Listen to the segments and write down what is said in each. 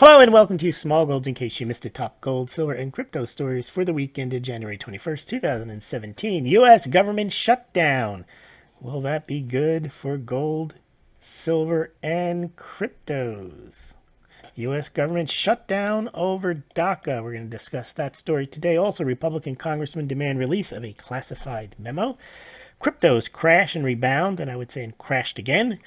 Hello and welcome to Smaulgld. In case you missed it, top gold, silver, and crypto stories for the week ended January 21st, 2017. U.S. government shutdown. Will that be good for gold, silver, and cryptos? U.S. government shutdown over DACA. We're going to discuss that story today. Also, Republican congressmen demand release of a classified memo. Cryptos crash and rebound, and I would say crashed again.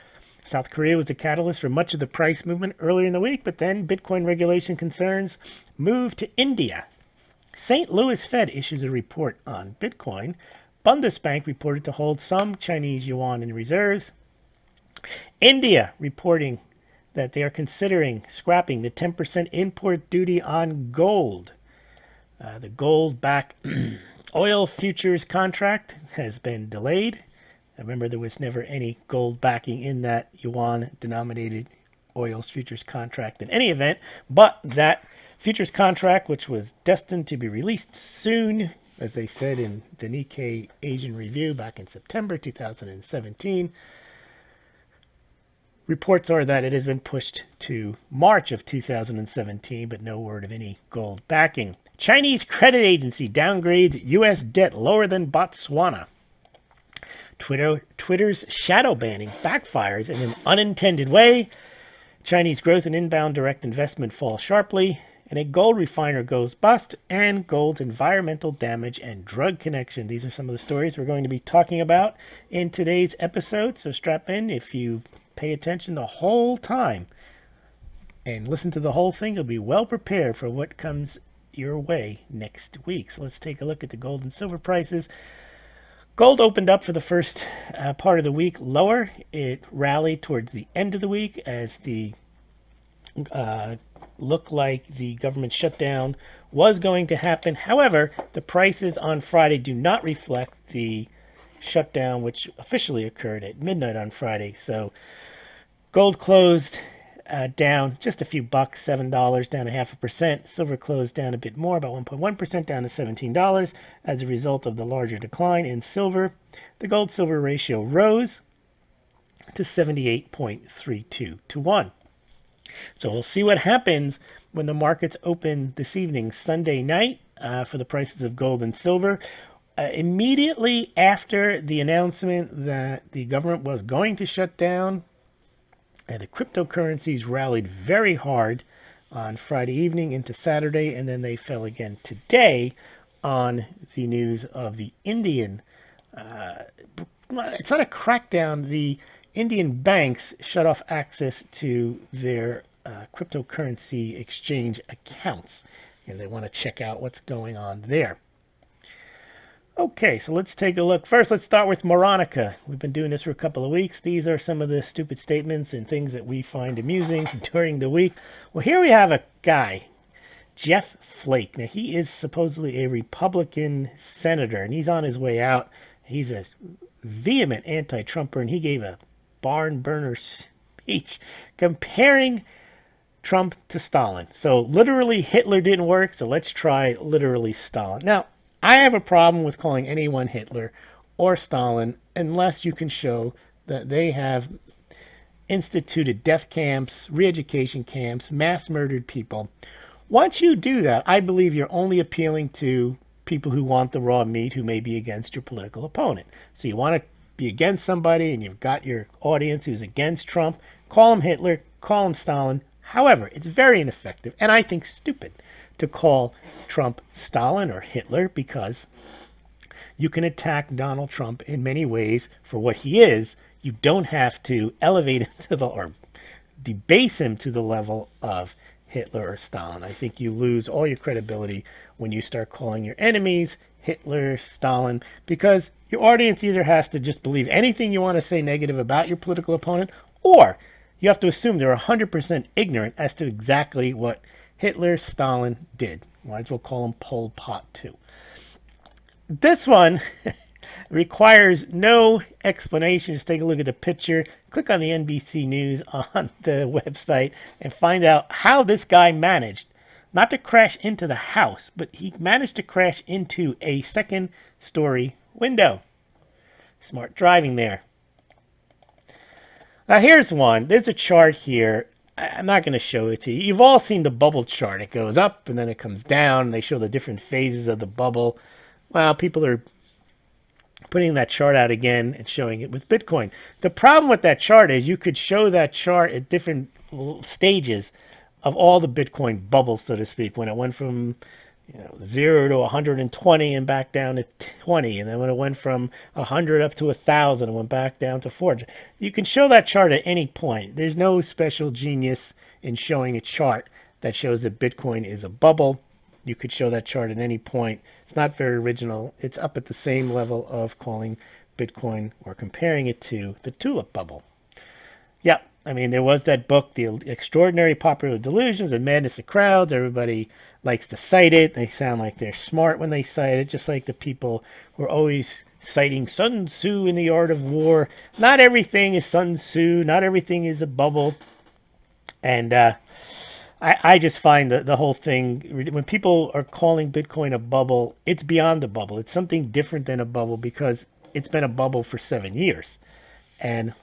South Korea was a catalyst for much of the price movement earlier in the week, but then Bitcoin regulation concerns moved to India. St. Louis Fed issues a report on Bitcoin. Bundesbank reported to hold some Chinese yuan in reserves. India reporting that they are considering scrapping the 10% import duty on gold. The gold-backed oil futures contract has been delayed. Remember, there was never any gold backing in that yuan-denominated oils futures contract in any event, but that futures contract, which was destined to be released soon, as they said in the Nikkei Asian Review back in September 2017, reports are that it has been pushed to March of 2017, but no word of any gold backing. Chinese credit agency downgrades U.S. debt lower than Botswana. Twitter's shadow banning backfires in an unintended way. Chinese growth and inbound direct investment fall sharply, and a gold refiner goes bust, and gold's environmental damage and drug connection. These are some of the stories we're going to be talking about in today's episode, so strap in. If you pay attention the whole time and listen to the whole thing, you'll be well prepared for what comes your way next week. So let's take a look at the gold and silver prices. Gold opened up for the first part of the week lower. It rallied towards the end of the week as the looked like the government shutdown was going to happen. However, the prices on Friday do not reflect the shutdown, which officially occurred at midnight on Friday. So gold closed down just a few bucks, $7, down 0.5%. Silver closed down a bit more, about 1.1%, down to $17 as a result of the larger decline in silver. The gold-silver ratio rose to 78.32 to 1. So we'll see what happens when the markets open this evening, Sunday night, for the prices of gold and silver. Immediately after the announcement that the government was going to shut down, the cryptocurrencies rallied very hard on Friday evening into Saturday, and then they fell again today on the news of the Indian. It's not a crackdown. The Indian banks shut off access to their cryptocurrency exchange accounts, and they want to check out what's going on there. Okay, so let's take a look. First, let's start with Moronica. We've been doing this for a couple of weeks. These are some of the stupid statements and things that we find amusing during the week. Well, here we have a guy, Jeff Flake. Now, he is supposedly a Republican senator, and he's on his way out. He's a vehement anti-Trumper, and he gave a barn burner speech comparing Trump to Stalin. So, literally, Hitler didn't work, so let's try literally Stalin. Now, I have a problem with calling anyone Hitler or Stalin unless you can show that they have instituted death camps, re-education camps, mass murdered people. Once you do that, I believe you're only appealing to people who want the raw meat, who may be against your political opponent. So you want to be against somebody and you've got your audience who's against Trump, call him Hitler, call him Stalin. However, it's very ineffective and I think stupid to call Trump Stalin or Hitler, because you can attack Donald Trump in many ways for what he is. You don't have to elevate him to the, or debase him to the level of Hitler or Stalin. I think you lose all your credibility when you start calling your enemies Hitler, Stalin, because your audience either has to just believe anything you want to say negative about your political opponent, or you have to assume they're 100% ignorant as to exactly what Hitler, Stalin did. Might as well call him Pol Pot too. This one requires no explanation. Just take a look at the picture, click on the NBC News on the website, and find out how this guy managed not to crash into the house, but he managed to crash into a second-story window. Smart driving there. Now here's one. There's a chart here. I'm not going to show it to you. You've all seen the bubble chart. It goes up and then it comes down. And they show the different phases of the bubble. Well, people are putting that chart out again and showing it with Bitcoin. The problem with that chart is you could show that chart at different stages of all the Bitcoin bubbles, so to speak, when it went from 0 to 120 and back down to 20, and then when it went from 100 up to 1,000 and went back down to 400. You can show that chart at any point. There's no special genius in showing a chart that shows that Bitcoin is a bubble. You could show that chart at any point. It's not very original. It's up at the same level of calling Bitcoin or comparing it to the tulip bubble. Yeah, I mean, there was that book, The Extraordinary Popular Delusions and Madness of Crowds. Everybody likes to cite it. They sound like they're smart when they cite it, just like the people who are always citing Sun Tzu in The Art of War. Not everything is Sun Tzu. Not everything is a bubble. And I just find that the whole thing, when people are calling Bitcoin a bubble, it's beyond a bubble. It's something different than a bubble because it's been a bubble for 7 years. And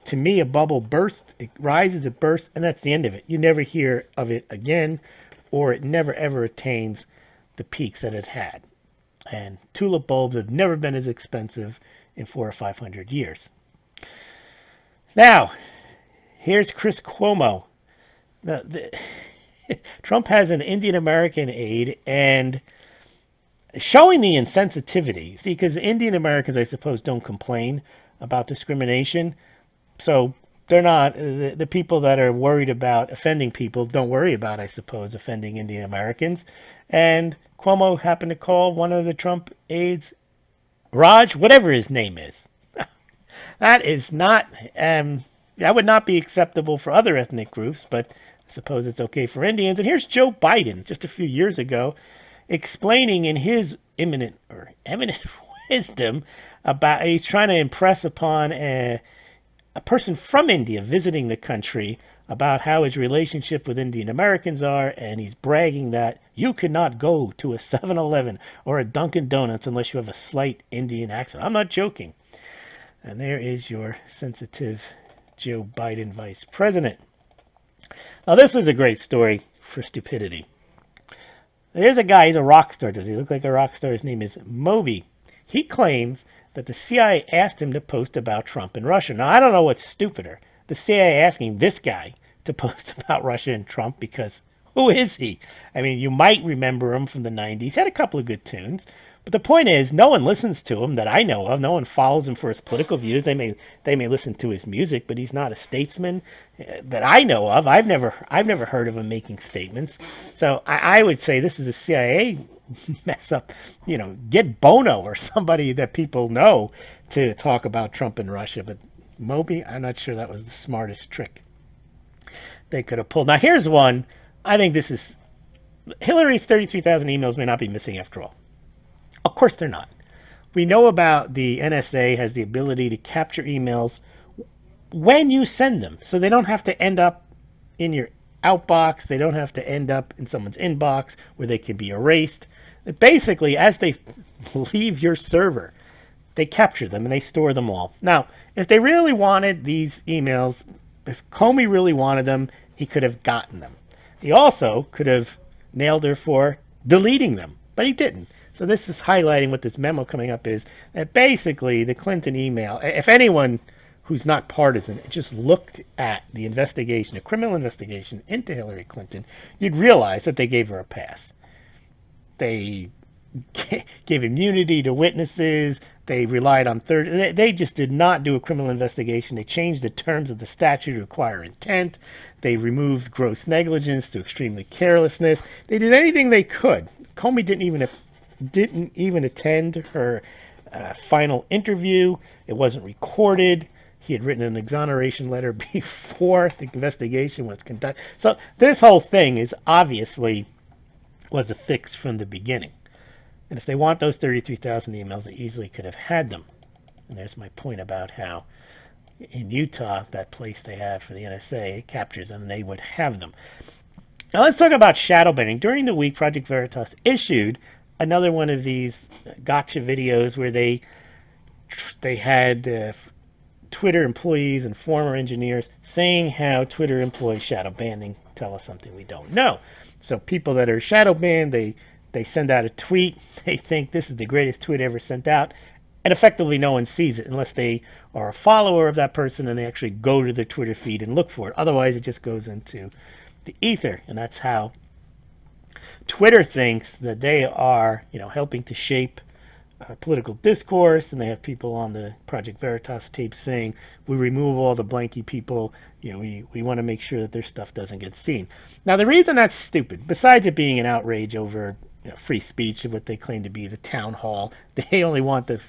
to me, a bubble bursts, it rises, it bursts, and that's the end of it. You never hear of it again, or it never ever attains the peaks that it had. And tulip bulbs have never been as expensive in 400 or 500 years. Now, here's Chris Cuomo. Now, Trump has an Indian American aide, and showing the insensitivity. See, because Indian Americans, I suppose, don't complain about discrimination. So they're not, the people that are worried about offending people don't worry about, I suppose, offending Indian Americans. And Cuomo happened to call one of the Trump aides Raj, whatever his name is. That is not, that would not be acceptable for other ethnic groups, but I suppose it's okay for Indians. And here's Joe Biden, just a few years ago, explaining in his eminent wisdom about, he's trying to impress upon a person from India visiting the country about how his relationship with Indian Americans are, and he's bragging that you cannot go to a 7-Eleven or a Dunkin' Donuts unless you have a slight Indian accent. I'm not joking. And there is your sensitive Joe Biden vice president. Now, this is a great story for stupidity. There's a guy, he's a rock star. Does he look like a rock star? His name is Moby. He claims that the CIA asked him to post about Trump and Russia. Now, I don't know what's stupider. The CIA asking this guy to post about Russia and Trump, because who is he? I mean, you might remember him from the 90s. He had a couple of good tunes. But the point is, no one listens to him that I know of. No one follows him for his political views. They may listen to his music, but he's not a statesman that I know of. I've never heard of him making statements. So I would say this is a CIA mess up. You know, get Bono or somebody that people know to talk about Trump and Russia. But Moby, I'm not sure that was the smartest trick they could have pulled. Now, here's one. I think this is... Hillary's 33,000 emails may not be missing after all. Of course they're not. We know about the NSA has the ability to capture emails when you send them. So they don't have to end up in your outbox. They don't have to end up in someone's inbox where they can be erased. Basically, as they leave your server, they capture them and they store them all. Now, if they really wanted these emails, if Comey really wanted them, he could have gotten them. He also could have nailed her for deleting them, but he didn't. So this is highlighting what this memo coming up is, that basically the Clinton email, if anyone who's not partisan just looked at the investigation, a criminal investigation into Hillary Clinton, you'd realize that they gave her a pass. They gave immunity to witnesses. They relied on they just did not do a criminal investigation. They changed the terms of the statute to require intent. They removed gross negligence to extremely carelessness. They did anything they could. Comey didn't even attend her final interview. It wasn't recorded. He had written an exoneration letter before the investigation was conducted. So this whole thing is obviously was a fix from the beginning. And if they want those 33,000 emails, they easily could have had them. And there's my point about how in Utah, that place they have for the NSA, it captures them and they would have them. Now let's talk about shadow banning. During the week, Project Veritas issued another one of these gotcha videos where they had Twitter employees and former engineers saying how Twitter employees shadow banning tell us something we don't know. So people that are shadow banned, they send out a tweet. They think this is the greatest tweet ever sent out. And effectively no one sees it unless they are a follower of that person and they actually go to their Twitter feed and look for it. Otherwise, it just goes into the ether. And that's how Twitter thinks that they are, helping to shape political discourse. And they have people on the Project Veritas tape saying, we remove all the blanky people. We want to make sure that their stuff doesn't get seen. Now, the reason that's stupid, besides it being an outrage over free speech of what they claim to be the town hall, they only want the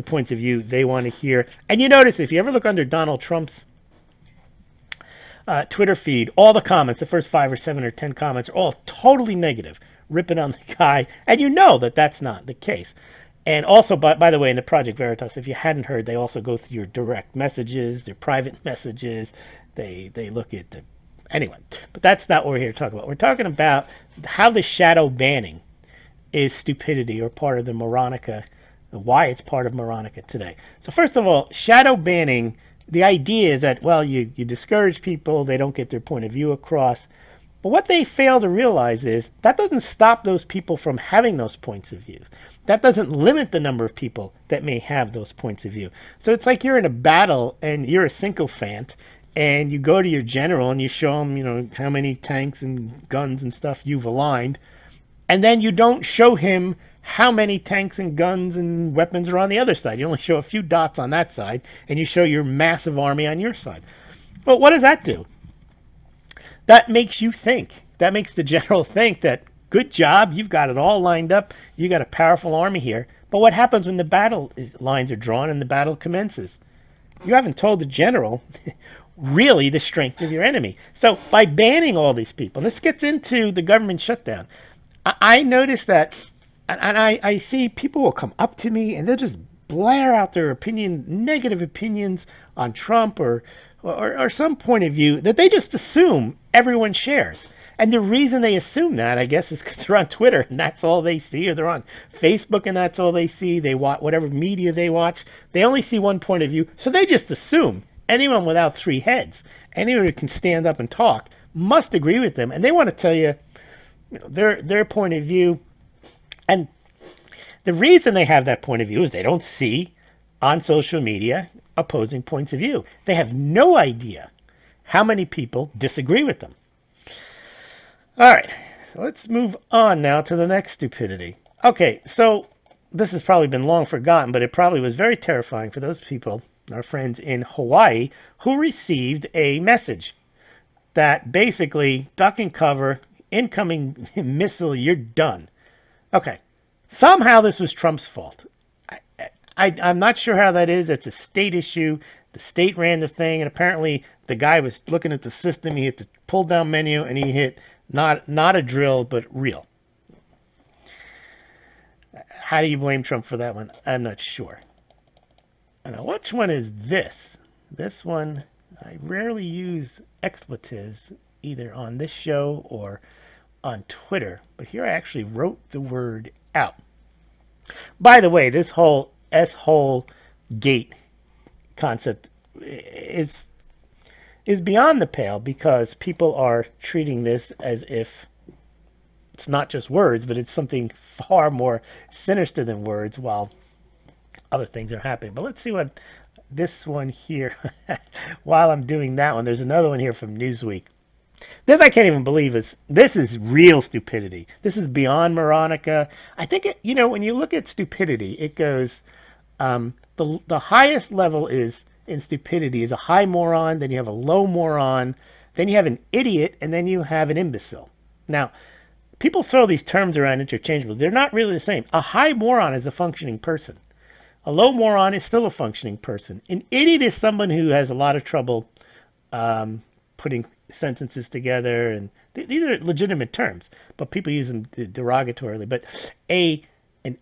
points of view they want to hear. And you notice, if you ever look under Donald Trump's Twitter feed, all the comments, the first 5 or 7 or 10 comments, are all totally negative, ripping on the guy. And you know that that's not the case. And also, by the way, in the Project Veritas, if you hadn't heard, they also go through your direct messages, their private messages. They look at the... Anyway, but that's not what we're here to talk about. We're talking about how the shadow banning is stupidity, or part of the Moronica, why it's part of Moronica today. So first of all, shadow banning, the idea is that, well, you discourage people, they don't get their point of view across. But what they fail to realize is that doesn't stop those people from having those points of view. That doesn't limit the number of people that may have those points of view. So it's like you're in a battle and you're a sycophant, and you go to your general and you show him, how many tanks and guns and stuff you've aligned. And then you don't show him how many tanks and guns and weapons are on the other side. You only show a few dots on that side, and you show your massive army on your side. Well, what does that do? That makes you think. That makes the general think that, good job, you've got it all lined up. You got a powerful army here. But what happens when the battle lines are drawn and the battle commences? You haven't told the general really the strength of your enemy. So by banning all these people, and this gets into the government shutdown, I noticed that, and I see people will come up to me and they'll just blare out their negative opinions on Trump or some point of view that they just assume everyone shares. And the reason they assume that, I guess, is because they're on Twitter and that's all they see, or they're on Facebook and that's all they see. They watch whatever media they watch. They only see one point of view, so they just assume anyone without 3 heads, anyone who can stand up and talk, must agree with them, and they want to tell you, their point of view. And the reason they have that point of view is they don't see on social media opposing points of view. They have no idea how many people disagree with them. All right, let's move on now to the next stupidity. Okay, so this has probably been long forgotten, but it probably was very terrifying for those people, our friends in Hawaii, who received a message that basically, duck and cover, incoming missile, you're done. Okay, somehow this was Trump's fault. I'm not sure how that is. It's a state issue. The state ran the thing, and apparently the guy was looking at the system. He hit the pull-down menu, and he hit not a drill, but real. How do you blame Trump for that one? I'm not sure. Now, which one is this? This one, I rarely use expletives either on this show or on Twitter, but here I actually wrote the word out. By the way, this whole S-hole gate concept is beyond the pale, because people are treating this as if it's not just words, but it's something far more sinister than words, while other things are happening. But let's see what this one here, while I'm doing that one, there's another one here from Newsweek. This I can't even believe this is real stupidity. This is beyond Moronica. I think, when you look at stupidity, it goes, the highest level is in stupidity is a high moron, then you have a low moron, then you have an idiot, and then you have an imbecile. Now, people throw these terms around interchangeably. They're not really the same. A high moron is a functioning person. A low moron is still a functioning person. An idiot is someone who has a lot of trouble putting sentences together, and these are legitimate terms, but people use them derogatorily. But an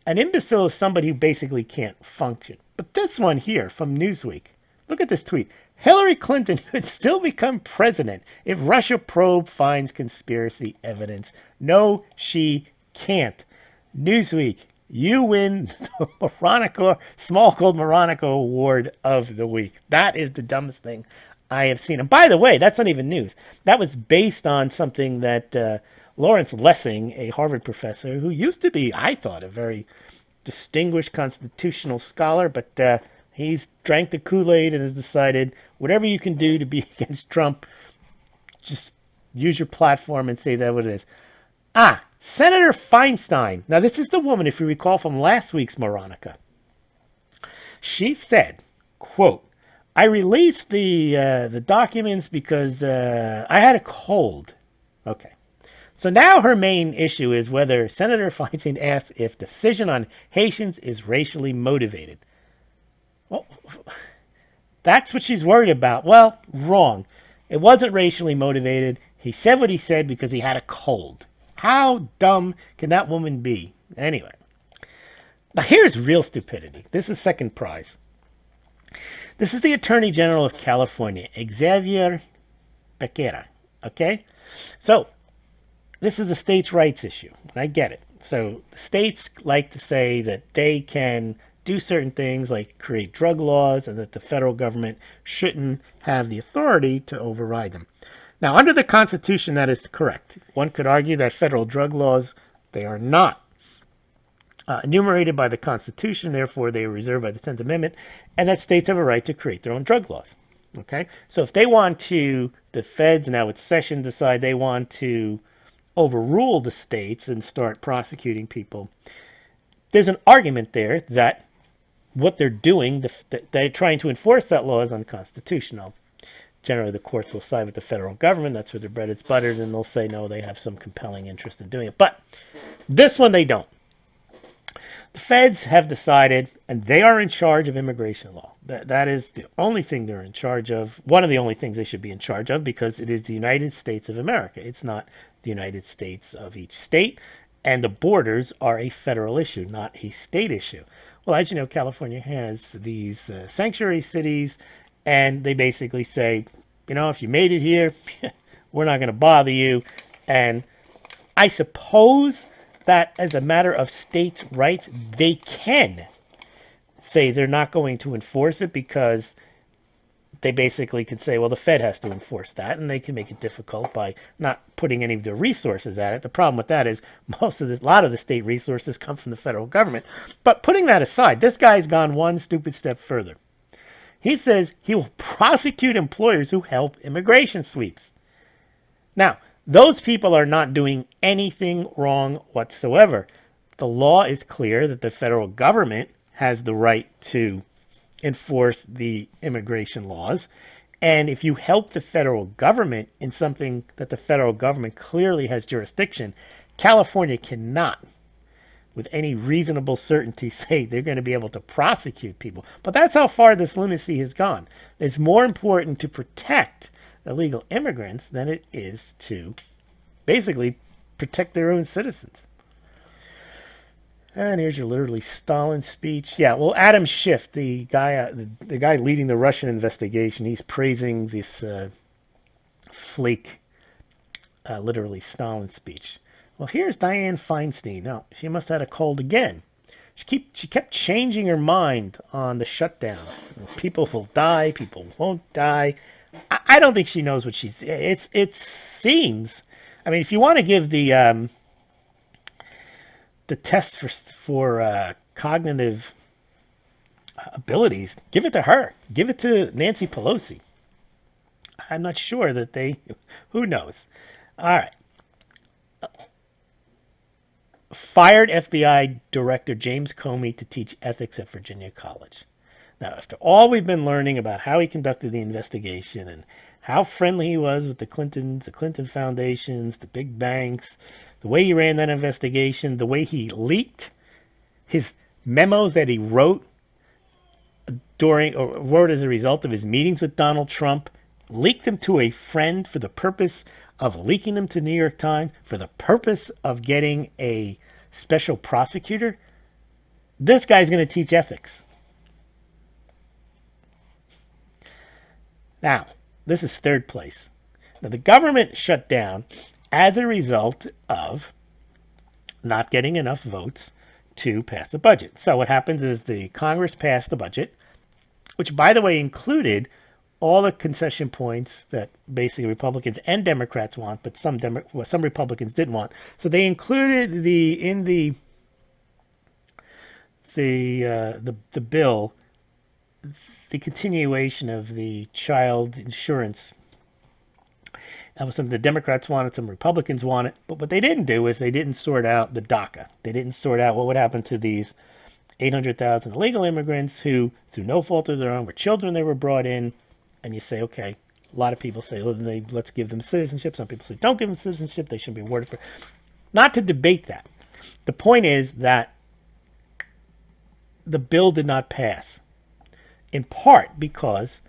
imbecile is somebody who basically can't function. But this one here from Newsweek, look at this tweet. Hillary Clinton could still become president if Russia probe finds conspiracy evidence. No, she can't. Newsweek, you win the Smaulgld Award of the week. That is the dumbest thing I have seen. And by the way, that's not even news. That was based on something that Lawrence Lessig, a Harvard professor, who used to be, I thought, a very distinguished constitutional scholar, but he's drank the Kool-Aid and has decided whatever you can do to be against Trump, just use your platform and say that what it is. Senator Feinstein. Now, this is the woman, if you recall, from last week's Moronica. She said, quote, I released the documents because I had a cold. Okay. So now her main issue is whether Senator Feinstein asks if decision on Haitians is racially motivated. Well, that's what she's worried about. Well, wrong. It wasn't racially motivated. He said what he said because he had a cold. How dumb can that woman be? Anyway. Now here's real stupidity. This is second prize. This is the Attorney General of California, Xavier Becerra. Okay? So, this is a states' rights issue, and I get it. So the states like to say that they can do certain things like create drug laws and that the federal government shouldn't have the authority to override them. Now, under the Constitution, that is correct. One could argue that federal drug laws, they are not enumerated by the Constitution, therefore they are reserved by the 10th Amendment, and that states have a right to create their own drug laws. Okay? So if they want to, the feds now with Sessions decide they want to overrule the states and start prosecuting people, there's an argument there that what they're doing, they're trying to enforce that law is unconstitutional. Generally, the courts will side with the federal government. That's where the bread is buttered, and they'll say, no, they have some compelling interest in doing it. But this one, they don't. The feds have decided, and they are in charge of immigration law. That is the only thing they're in charge of, one of the only things they should be in charge of, because it is the United States of America. It's not the United States of each state, and the borders are a federal issue, not a state issue. Well, as you know, California has these sanctuary cities, and they basically say, you know, if you made it here, we're not going to bother you. And I suppose that as a matter of states' rights, they can say they're not going to enforce it because they basically could say, well, the Fed has to enforce that, and they can make it difficult by not putting any of their resources at it. The problem with that is a lot of the state resources come from the federal government. But putting that aside, this guy's gone one stupid step further. He says he will prosecute employers who help immigration sweeps. Now, those people are not doing anything wrong whatsoever. The law is clear that the federal government has the right to enforce the immigration laws. And if you help the federal government in something that the federal government clearly has jurisdiction, California cannot, with any reasonable certainty, say they're going to be able to prosecute people. But that's how far this lunacy has gone. It's more important to protect illegal immigrants than it is to basically protect their own citizens. And here's your literally Stalin speech. Yeah, well, Adam Schiff, the guy leading the Russian investigation, he's praising this flake, literally Stalin speech. Well, here's Dianne Feinstein. Now, she must have had a cold again. She kept changing her mind on the shutdown. People will die, people won't die. I don't think she knows what she's... It seems... I mean, if you want to give the test for cognitive abilities, give it to her. Give it to Nancy Pelosi. I'm not sure that they... Who knows? All right. Fired FBI Director James Comey to teach ethics at Virginia College. Now, after all we've been learning about how he conducted the investigation and how friendly he was with the Clintons, the Clinton foundations, the big banks, the way he ran that investigation, the way he leaked his memos that he wrote wrote as a result of his meetings with Donald Trump, leaked them to a friend for the purpose of leaking them to New York Times, for the purpose of getting a special prosecutor. This guy's going to teach ethics. Now, this is third place. Now, the government shut down as a result of not getting enough votes to pass a budget. So what happens is the Congress passed the budget, which, by the way, included all the concession points that basically Republicans and Democrats want, but some Republicans didn't want. So they included in the bill the continuation of the child insurance. That was something the Democrats wanted, some Republicans wanted, but what they didn't do is they didn't sort out the DACA. They didn't sort out what would happen to these 800,000 illegal immigrants who, through no fault of their own, were children they were brought in. And you say, okay, a lot of people say, let's give them citizenship. Some people say, don't give them citizenship. They shouldn't be awarded for it. Not to debate that. The point is that the bill did not pass, in part because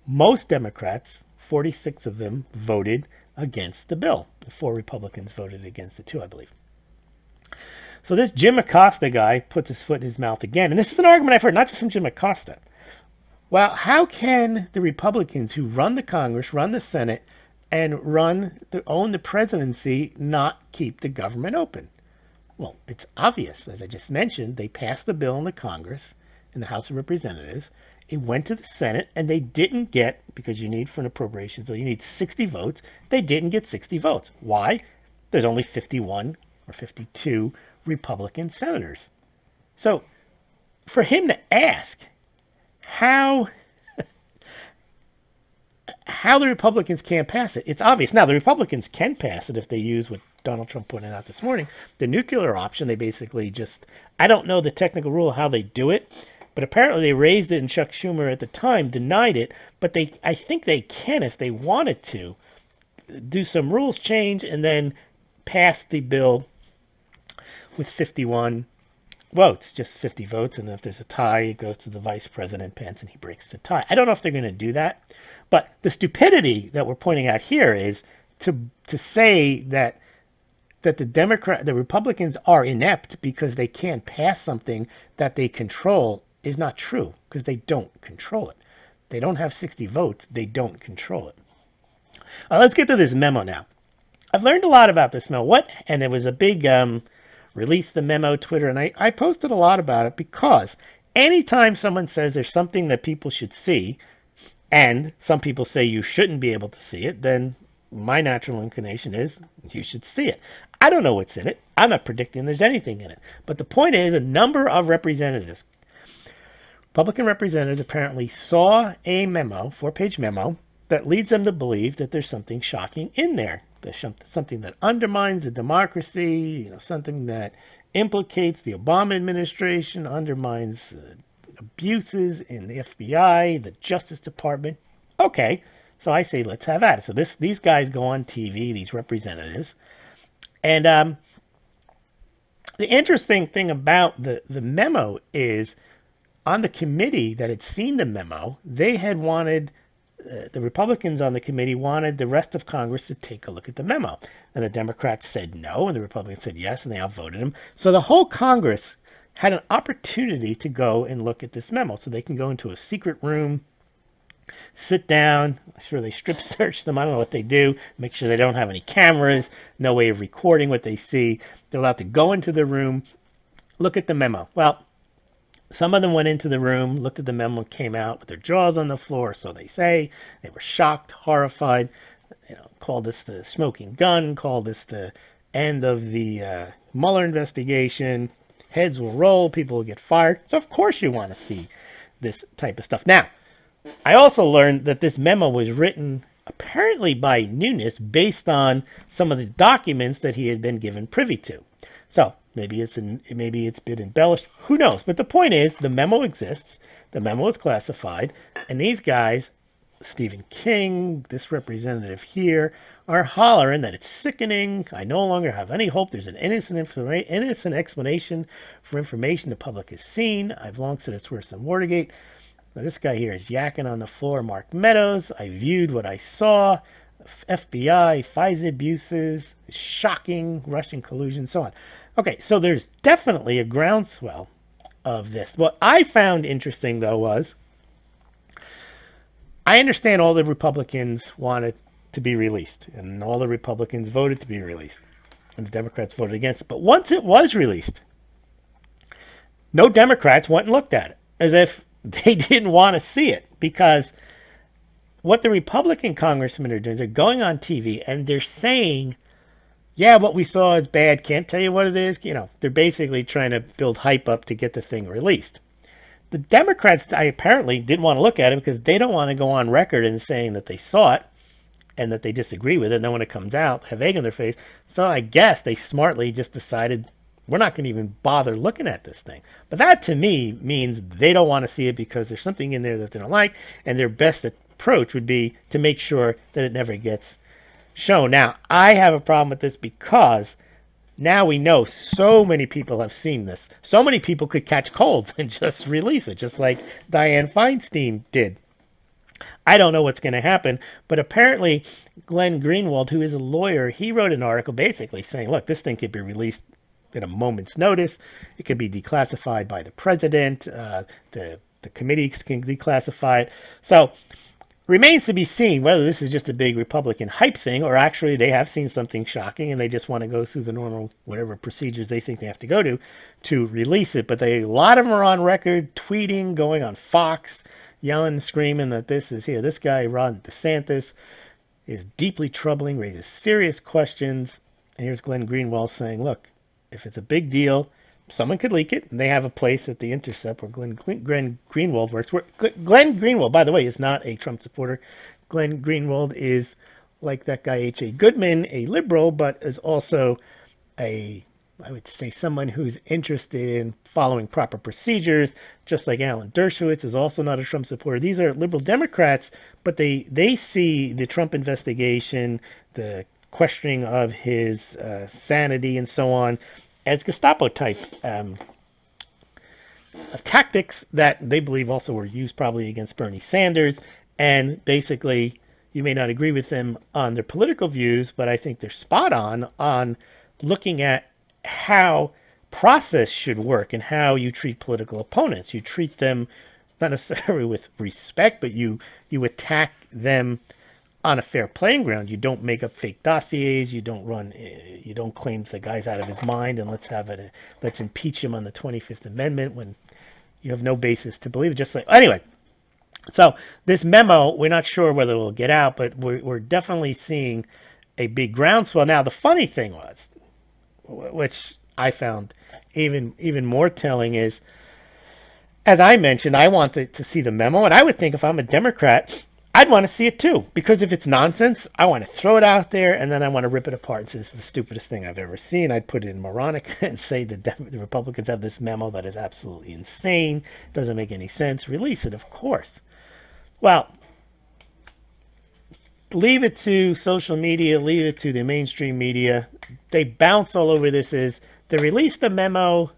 most Democrats, 46 of them, voted against the bill. 4 Republicans voted against it too, I believe. So this Jim Acosta guy puts his foot in his mouth again. And this is an argument I've heard, not just from Jim Acosta. Well, how can the Republicans who run the Congress, run the Senate, and own the presidency not keep the government open? Well, it's obvious. As I just mentioned, they passed the bill in the Congress, in the House of Representatives. It went to the Senate, and they didn't get, because you need for an appropriations bill, you need 60 votes. They didn't get 60 votes. Why? There's only 51 or 52 Republican senators. So for him to ask how the Republicans can't pass it, it's obvious. Now, the Republicans can pass it if they use what Donald Trump put out this morning, the nuclear option. They basically just, I don't know the technical rule of how they do it, but apparently they raised it, and Chuck Schumer at the time denied it. But I think they can, if they wanted to, do some rules change and then pass the bill with 51 votes, just 50 votes. And if there's a tie, it goes to the Vice President Pence and he breaks the tie. I don't know if they're going to do that. But the stupidity that we're pointing out here is to say that the Republicans are inept because they can't pass something that they control is not true, because they don't control it. They don't have 60 votes. They don't control it. Let's get to this memo now. I've learned a lot about this memo. And there was a big release the memo Twitter, and I posted a lot about it, because anytime someone says there's something that people should see, and some people say you shouldn't be able to see it, then my natural inclination is you should see it. I don't know what's in it. I'm not predicting there's anything in it. But the point is, a number of representatives, Republican representatives, apparently saw a memo, 4-page memo, that leads them to believe that there's something shocking in there. There's something that undermines the democracy, something that implicates the Obama administration, undermines abuses in the FBI, the Justice Department. Okay, so I say let's have at it. So these guys go on TV, these representatives, and the interesting thing about the memo is, on the committee that had seen the memo, they had wanted, the Republicans on the committee wanted the rest of Congress to take a look at the memo. And the Democrats said no, and the Republicans said yes, and they outvoted them. So the whole Congress had an opportunity to go and look at this memo. So they can go into a secret room, sit down. I'm sure they strip search them. I don't know what they do. Make sure they don't have any cameras, no way of recording what they see. They're allowed to go into the room, look at the memo. Well, some of them went into the room, looked at the memo, and came out with their jaws on the floor, so they say. They were shocked, horrified, called this the smoking gun, called this the end of the Mueller investigation. Heads will roll, people will get fired. So of course you want to see this type of stuff. Now, I also learned that this memo was written apparently by Nunes based on some of the documents that he had been given privy to. So maybe it's been embellished. Who knows? But the point is, the memo exists. The memo is classified, and these guys, Stephen King, this representative here, are hollering that it's sickening. I no longer have any hope. There's an innocent explanation for information the public has seen. I've long said it's worse than Watergate. Now, this guy here is yakking on the floor. Mark Meadows. I viewed what I saw. FBI, FISA abuses, shocking, Russian collusion, so on. Okay, so there's definitely a groundswell of this. What I found interesting, though, was I understand all the Republicans wanted to be released, and all the Republicans voted to be released, and the Democrats voted against it. But once it was released, no Democrats went and looked at it, as if they didn't want to see it, because what the Republican congressmen are doing, they're going on TV and they're saying, yeah, what we saw is bad, can't tell you what it is. You know, they're basically trying to build hype up to get the thing released. The Democrats, I apparently didn't want to look at it because they don't want to go on record and saying that they saw it and that they disagree with it. And then when it comes out, have egg on their face. So I guess they smartly just decided, we're not going to even bother looking at this thing. But that to me means they don't want to see it because there's something in there that they don't like, and their best approach would be to make sure that it never gets shown. Now, I have a problem with this because now we know so many people have seen this. So many people could catch colds and just release it, just like Dianne Feinstein did. I don't know what's going to happen, but apparently Glenn Greenwald, who is a lawyer, he wrote an article basically saying, look, this thing could be released at a moment's notice. It could be declassified by the president. The committees can declassify it. So remains to be seen whether this is just a big Republican hype thing or actually they have seen something shocking and they just want to go through the normal whatever procedures they think they have to go to release it. But a lot of them are on record tweeting, going on Fox, yelling and screaming that this is here. This guy, Ron DeSantis, is deeply troubling, raises serious questions. And here's Glenn Greenwald saying, look, if it's a big deal, someone could leak it, and they have a place at The Intercept where Glenn Greenwald works. Glenn Greenwald, by the way, is not a Trump supporter. Glenn Greenwald is, like that guy H.A. Goodman, a liberal, but is also I would say, someone who's interested in following proper procedures, just like Alan Dershowitz is also not a Trump supporter. These are liberal Democrats, but they see the Trump investigation, the questioning of his sanity and so on, as Gestapo-type tactics that they believe also were used probably against Bernie Sanders. And basically, you may not agree with them on their political views, but I think they're spot on looking at how process should work and how you treat political opponents. You treat them not necessarily with respect, but you attack them on a fair playing ground. You don't make up fake dossiers. You don't claim the guy's out of his mind and let's impeach him on the 25th Amendment when you have no basis to believe it. Just like, anyway, so this memo, we're not sure whether it will get out, but we're definitely seeing a big groundswell. Now, the funny thing was, which I found even more telling, is, as I mentioned, I wanted to see the memo, and I would think if I'm a Democrat, I'd want to see it too, because if it's nonsense, I want to throw it out there, and then I want to rip it apart and say this is the stupidest thing I've ever seen. I'd put it in moronic and say the Republicans have this memo that is absolutely insane, doesn't make any sense. Release it, of course. Well, leave it to social media, leave it to the mainstream media. They bounce all over this. They released the memo,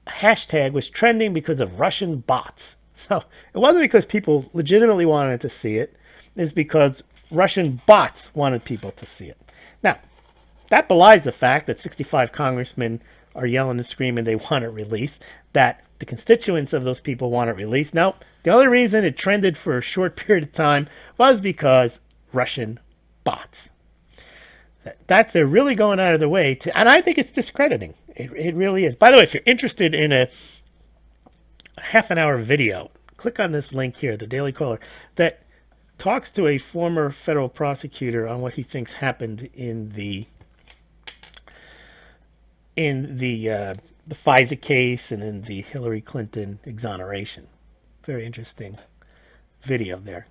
hashtag was trending because of Russian bots. So it wasn't because people legitimately wanted to see it. It's because Russian bots wanted people to see it. Now, that belies the fact that 65 congressmen are yelling and screaming they want it released, that the constituents of those people want it released. Now, the only reason it trended for a short period of time was because Russian bots. They're really going out of their way to, and I think it's discrediting. It really is. By the way, if you're interested in a half-an-hour video, click on this link here, the Daily Caller, that talks to a former federal prosecutor on what he thinks happened in the FISA case and in the Hillary Clinton exoneration. Very interesting video there.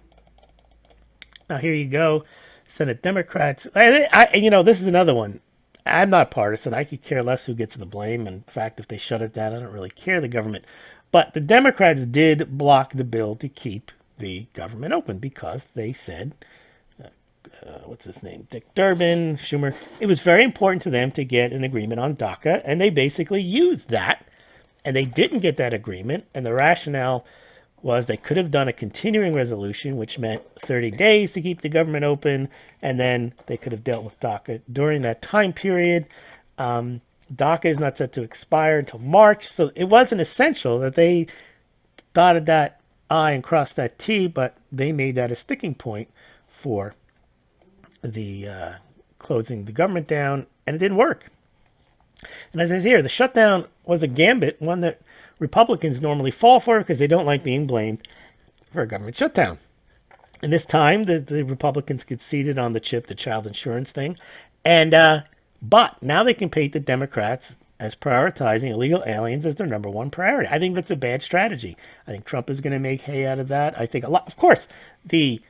Now here you go. Senate Democrats. This is another one. I'm not partisan. I could care less who gets the blame. In fact, if they shut it down, I don't really care, the government. But the Democrats did block the bill to keep the government open because they said, what's his name? Dick Durbin, Schumer. It was very important to them to get an agreement on DACA, and they basically used that. And they didn't get that agreement, and the rationale was they could have done a continuing resolution, which meant 30 days to keep the government open, and then they could have dealt with DACA during that time period. DACA is not set to expire until March, so it wasn't essential that they dotted that I and crossed that T, but they made that a sticking point for the closing the government down, and it didn't work. And as I say here, the shutdown was a gambit, one that Republicans normally fall for it because they don't like being blamed for a government shutdown. And this time, the Republicans conceded on the chip, the child insurance thing. And but now they can paint the Democrats as prioritizing illegal aliens as their number one priority. I think that's a bad strategy. I think Trump is going to make hay out of that. I think a lot, of course, the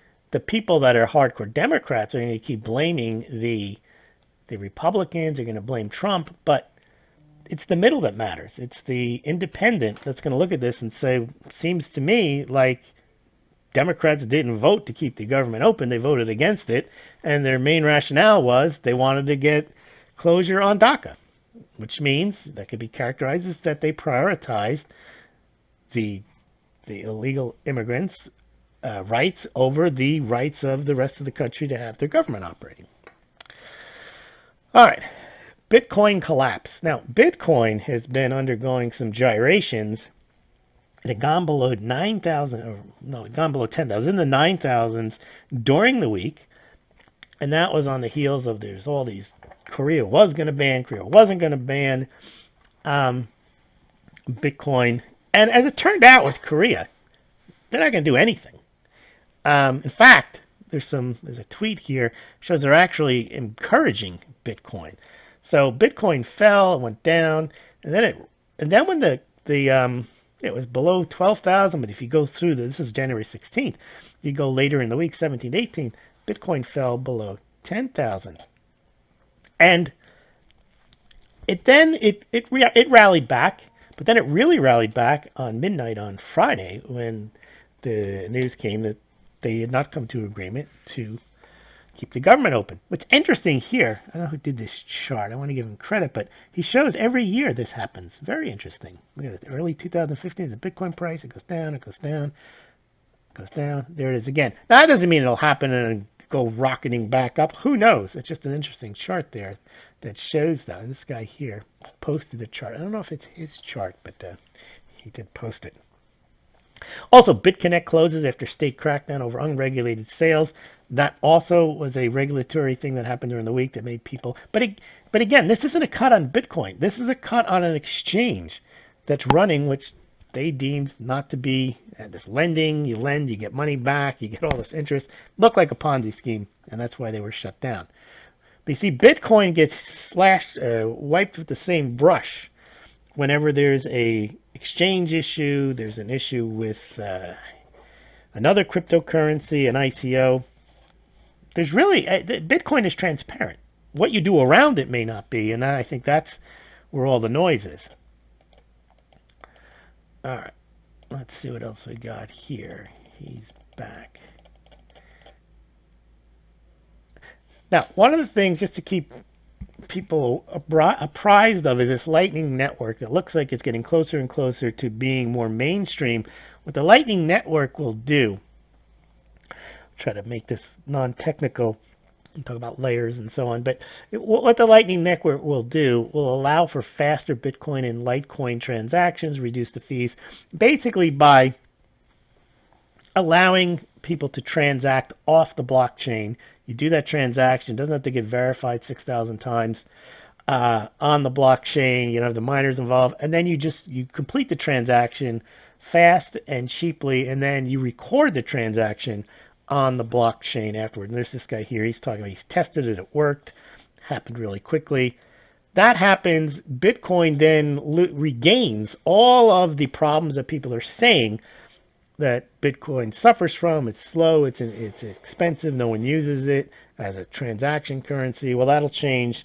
people that are hardcore Democrats are going to keep blaming the Republicans, are going to blame Trump, but it's the middle that matters. It's the independent that's going to look at this and say, seems to me like Democrats didn't vote to keep the government open. They voted against it. And their main rationale was they wanted to get closure on DACA, which means that could be characterized as that they prioritized the illegal immigrants' rights over the rights of the rest of the country to have their government operating. All right. Bitcoin collapse. Now, Bitcoin has been undergoing some gyrations. It had gone below 9,000, or no, it had gone below 10,000, in the 9,000s during the week. And that was on the heels of there's all these, Korea was going to ban, Korea wasn't going to ban Bitcoin. And as it turned out with Korea, they're not going to do anything. In fact, there's a tweet here shows they're actually encouraging Bitcoin. So Bitcoin fell, it went down, and then when it was below 12,000, but if you go through this is January 16th, you go later in the week, 17th, 18th, Bitcoin fell below 10,000. And it rallied back, but then it really rallied back on midnight on Friday when the news came that they had not come to agreement to keep the government open. What's interesting here, I don't know who did this chart. I want to give him credit, but he shows every year this happens. Very interesting. Look at it. Early 2015, the Bitcoin price, it goes down, it goes down, it goes down. There it is again. Now, that doesn't mean it'll happen and go rocketing back up. Who knows? It's just an interesting chart there that shows that. This guy here posted the chart. I don't know if it's his chart, but he did post it. Also, BitConnect closes after state crackdown over unregulated sales. That also was a regulatory thing that happened during the week that made people... But again, this isn't a cut on Bitcoin. This is a cut on an exchange that's running, which they deemed not to be this lending. You lend, you get money back, you get all this interest. Looked like a Ponzi scheme, and that's why they were shut down. But you see, Bitcoin gets wiped with the same brush whenever there's a exchange issue, there's an issue with another cryptocurrency, an ICO. There's really, Bitcoin is transparent. What you do around it may not be, and I think that's where all the noise is. All right, let's see what else we got here. He's back. Now, one of the things just to keep people apprised of is this Lightning Network that looks like it's getting closer and closer to being more mainstream. What the Lightning Network will do, try to make this non-technical and talk about layers and so on, but what the Lightning Network will do will allow for faster Bitcoin and Litecoin transactions, reduce the fees, basically by allowing people to transact off the blockchain. You do that transaction, it doesn't have to get verified 6,000 times on the blockchain. You don't have the miners involved, and then you complete the transaction fast and cheaply, and then you record the transaction on the blockchain afterward. And there's this guy here, he's talking about he's tested it, it worked, happened really quickly. That happens, Bitcoin then regains all of the problems that people are saying that Bitcoin suffers from. It's slow, it's expensive, no one uses it as a transaction currency. Well, that'll change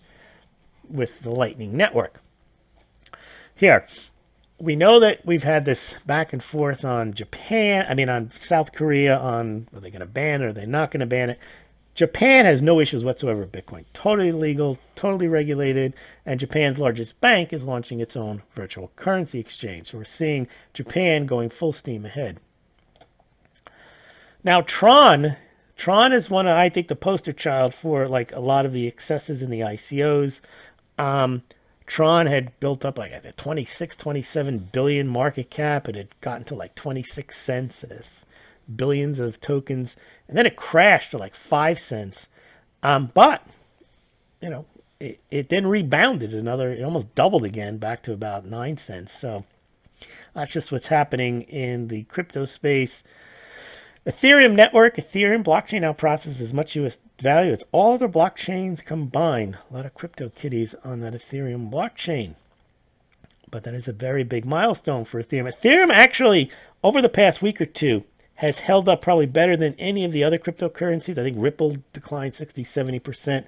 with the Lightning Network. Here, we know that we've had this back and forth on on South Korea, on are they going to ban it, are they not going to ban it? Japan has no issues whatsoever with Bitcoin. Totally legal, totally regulated, and Japan's largest bank is launching its own virtual currency exchange. So we're seeing Japan going full steam ahead. Now, Tron is one of, I think, the poster child for like a lot of the excesses in the ICOs. Tron had built up like a 26, 27 billion market cap. It had gotten to like 26 cents as billions of tokens. And then it crashed to like 5 cents. But, you know, it then rebounded it almost doubled again back to about 9 cents. So That's just what's happening in the crypto space. Ethereum network, Ethereum blockchain now processes as much US value as all other blockchains combined. A lot of crypto kitties on that Ethereum blockchain. But that is a very big milestone for Ethereum. Ethereum actually, over the past week or two, has held up probably better than any of the other cryptocurrencies. I think Ripple declined 60-70%.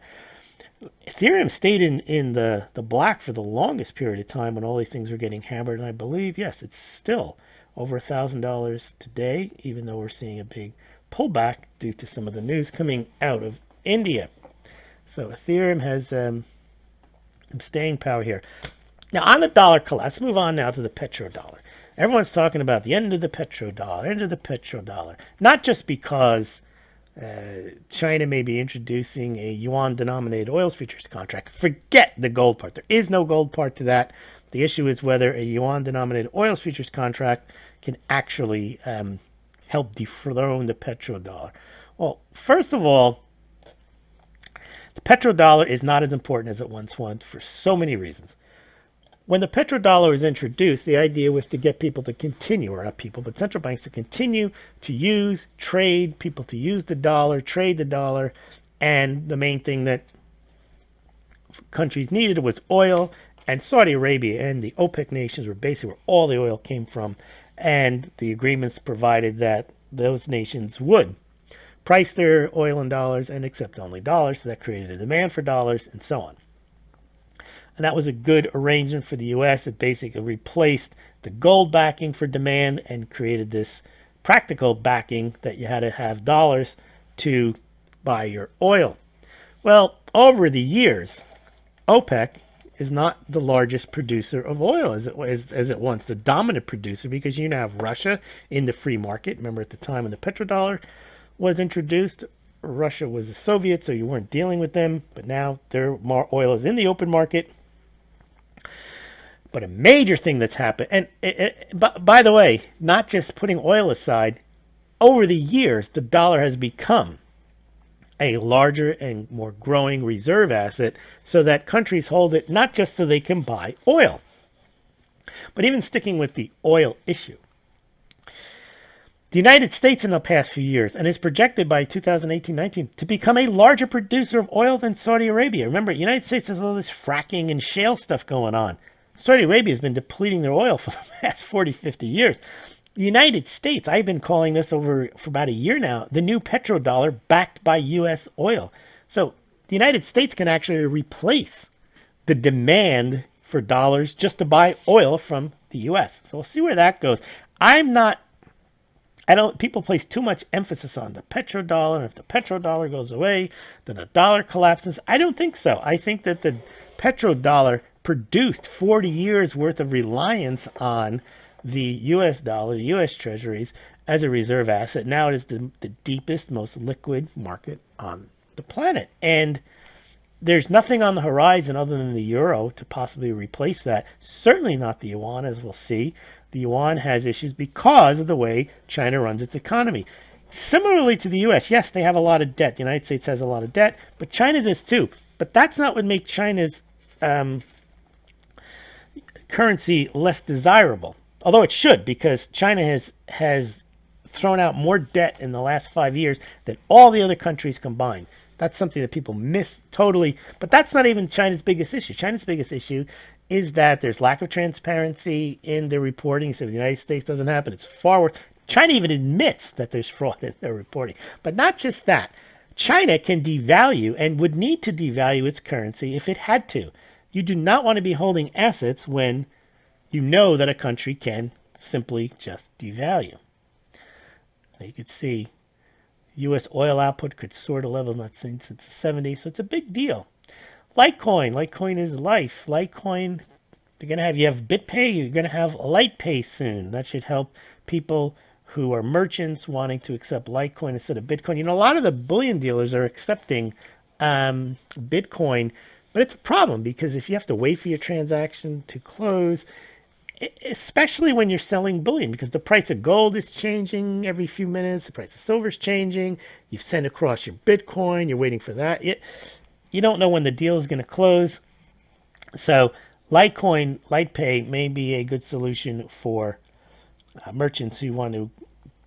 Ethereum stayed in the black for the longest period of time when all these things were getting hammered. And I believe, yes, it's still over $1,000 today, even though we're seeing a big pullback due to some of the news coming out of India. So Ethereum has some staying power here. Now on the dollar collapse, let's move on now to the petrodollar. Everyone's talking about the end of the petrodollar, end of the petrodollar. Not just because China may be introducing a yuan-denominated oils futures contract. Forget the gold part. There is no gold part to that. The issue is whether a yuan-denominated oils futures contract can actually help dethrone the petrodollar. Well, first of all, the petrodollar is not as important as it once was for so many reasons. When the petrodollar was introduced, the idea was to get people to continue, or not people, but central banks to continue to use, trade, people to use the dollar, trade the dollar, and the main thing that countries needed was oil. And Saudi Arabia and the OPEC nations were basically where all the oil came from. And the agreements provided that those nations would price their oil in dollars and accept only dollars. So that created a demand for dollars and so on. And that was a good arrangement for the U.S. It basically replaced the gold backing for demand and created this practical backing that you had to have dollars to buy your oil. Well, over the years, OPEC is not the largest producer of oil as it once, the dominant producer, because you now have Russia in the free market. Remember at the time when the petrodollar was introduced, Russia was a Soviet, so you weren't dealing with them, but now their oil is in the open market. But a major thing that's happened, and by the way, not just putting oil aside, over the years, the dollar has become a larger and more growing reserve asset so that countries hold it not just so they can buy oil, but even sticking with the oil issue. The United States in the past few years, and is projected by 2018-19 to become a larger producer of oil than Saudi Arabia. Remember, the United States has all this fracking and shale stuff going on. Saudi Arabia has been depleting their oil for the past 40-50 years. The United States, I've been calling this for about a year now, the new petrodollar backed by U.S. oil. So the United States can actually replace the demand for dollars just to buy oil from the U.S. So we'll see where that goes. People place too much emphasis on the petrodollar. And if the petrodollar goes away, then the dollar collapses. I don't think so. I think that the petrodollar produced 40 years worth of reliance on the U.S. dollar, the U.S. treasuries, as a reserve asset. Now it is the deepest, most liquid market on the planet. And there's nothing on the horizon other than the euro to possibly replace that. Certainly not the yuan, as we'll see. The yuan has issues because of the way China runs its economy. Similarly to the U.S., yes, they have a lot of debt. The United States has a lot of debt, but China does too. But that's not what makes China's currency less desirable. Although it should, because China has thrown out more debt in the last 5 years than all the other countries combined. That's something that people miss totally. But that's not even China's biggest issue. China's biggest issue is that there's lack of transparency in their reporting. So the United States doesn't happen. It's far worse. China even admits that there's fraud in their reporting. But not just that. China can devalue and would need to devalue its currency if it had to. You do not want to be holding assets when you know that a country can simply just devalue. Now you can see U.S. oil output could soar to levels not seen since the 70s, so it's a big deal. Litecoin is life. Litecoin, you have BitPay, you're going to have Lite soon. That should help people who are merchants wanting to accept Litecoin instead of Bitcoin. You know, a lot of the bullion dealers are accepting Bitcoin, but it's a problem because if you have to wait for your transaction to close, especially when you're selling bullion, because the price of gold is changing every few minutes, the price of silver is changing, you've sent across your Bitcoin, you're waiting for that. You don't know when the deal is going to close. So Litecoin, LitePay may be a good solution for merchants who want to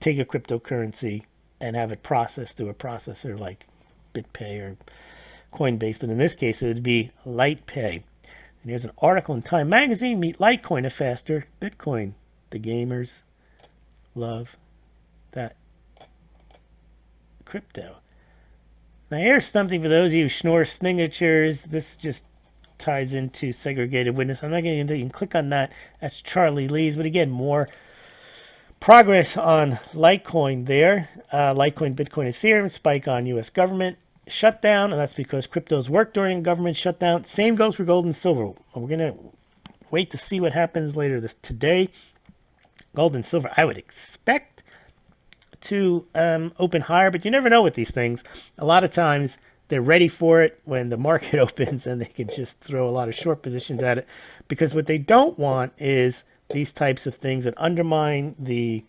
take a cryptocurrency and have it processed through a processor like BitPay or Coinbase, but in this case it would be Lite Pay. And here's an article in Time Magazine: Meet Litecoin, a faster Bitcoin. The gamers love that crypto. Now here's something for those of you who snore signatures. This just ties into segregated witness. I'm not going to get into it. You can click on that. That's Charlie Lee's. But again, more progress on Litecoin there. Litecoin, Bitcoin, Ethereum spike on U.S. government shutdown, and that's because cryptos work during a government shutdown. Same goes for gold and silver. We're going to wait to see what happens later today. Gold and silver, I would expect to open higher, but you never know with these things. A lot of times they're ready for it when the market opens, and they can just throw a lot of short positions at it, because what they don't want is these types of things that undermine the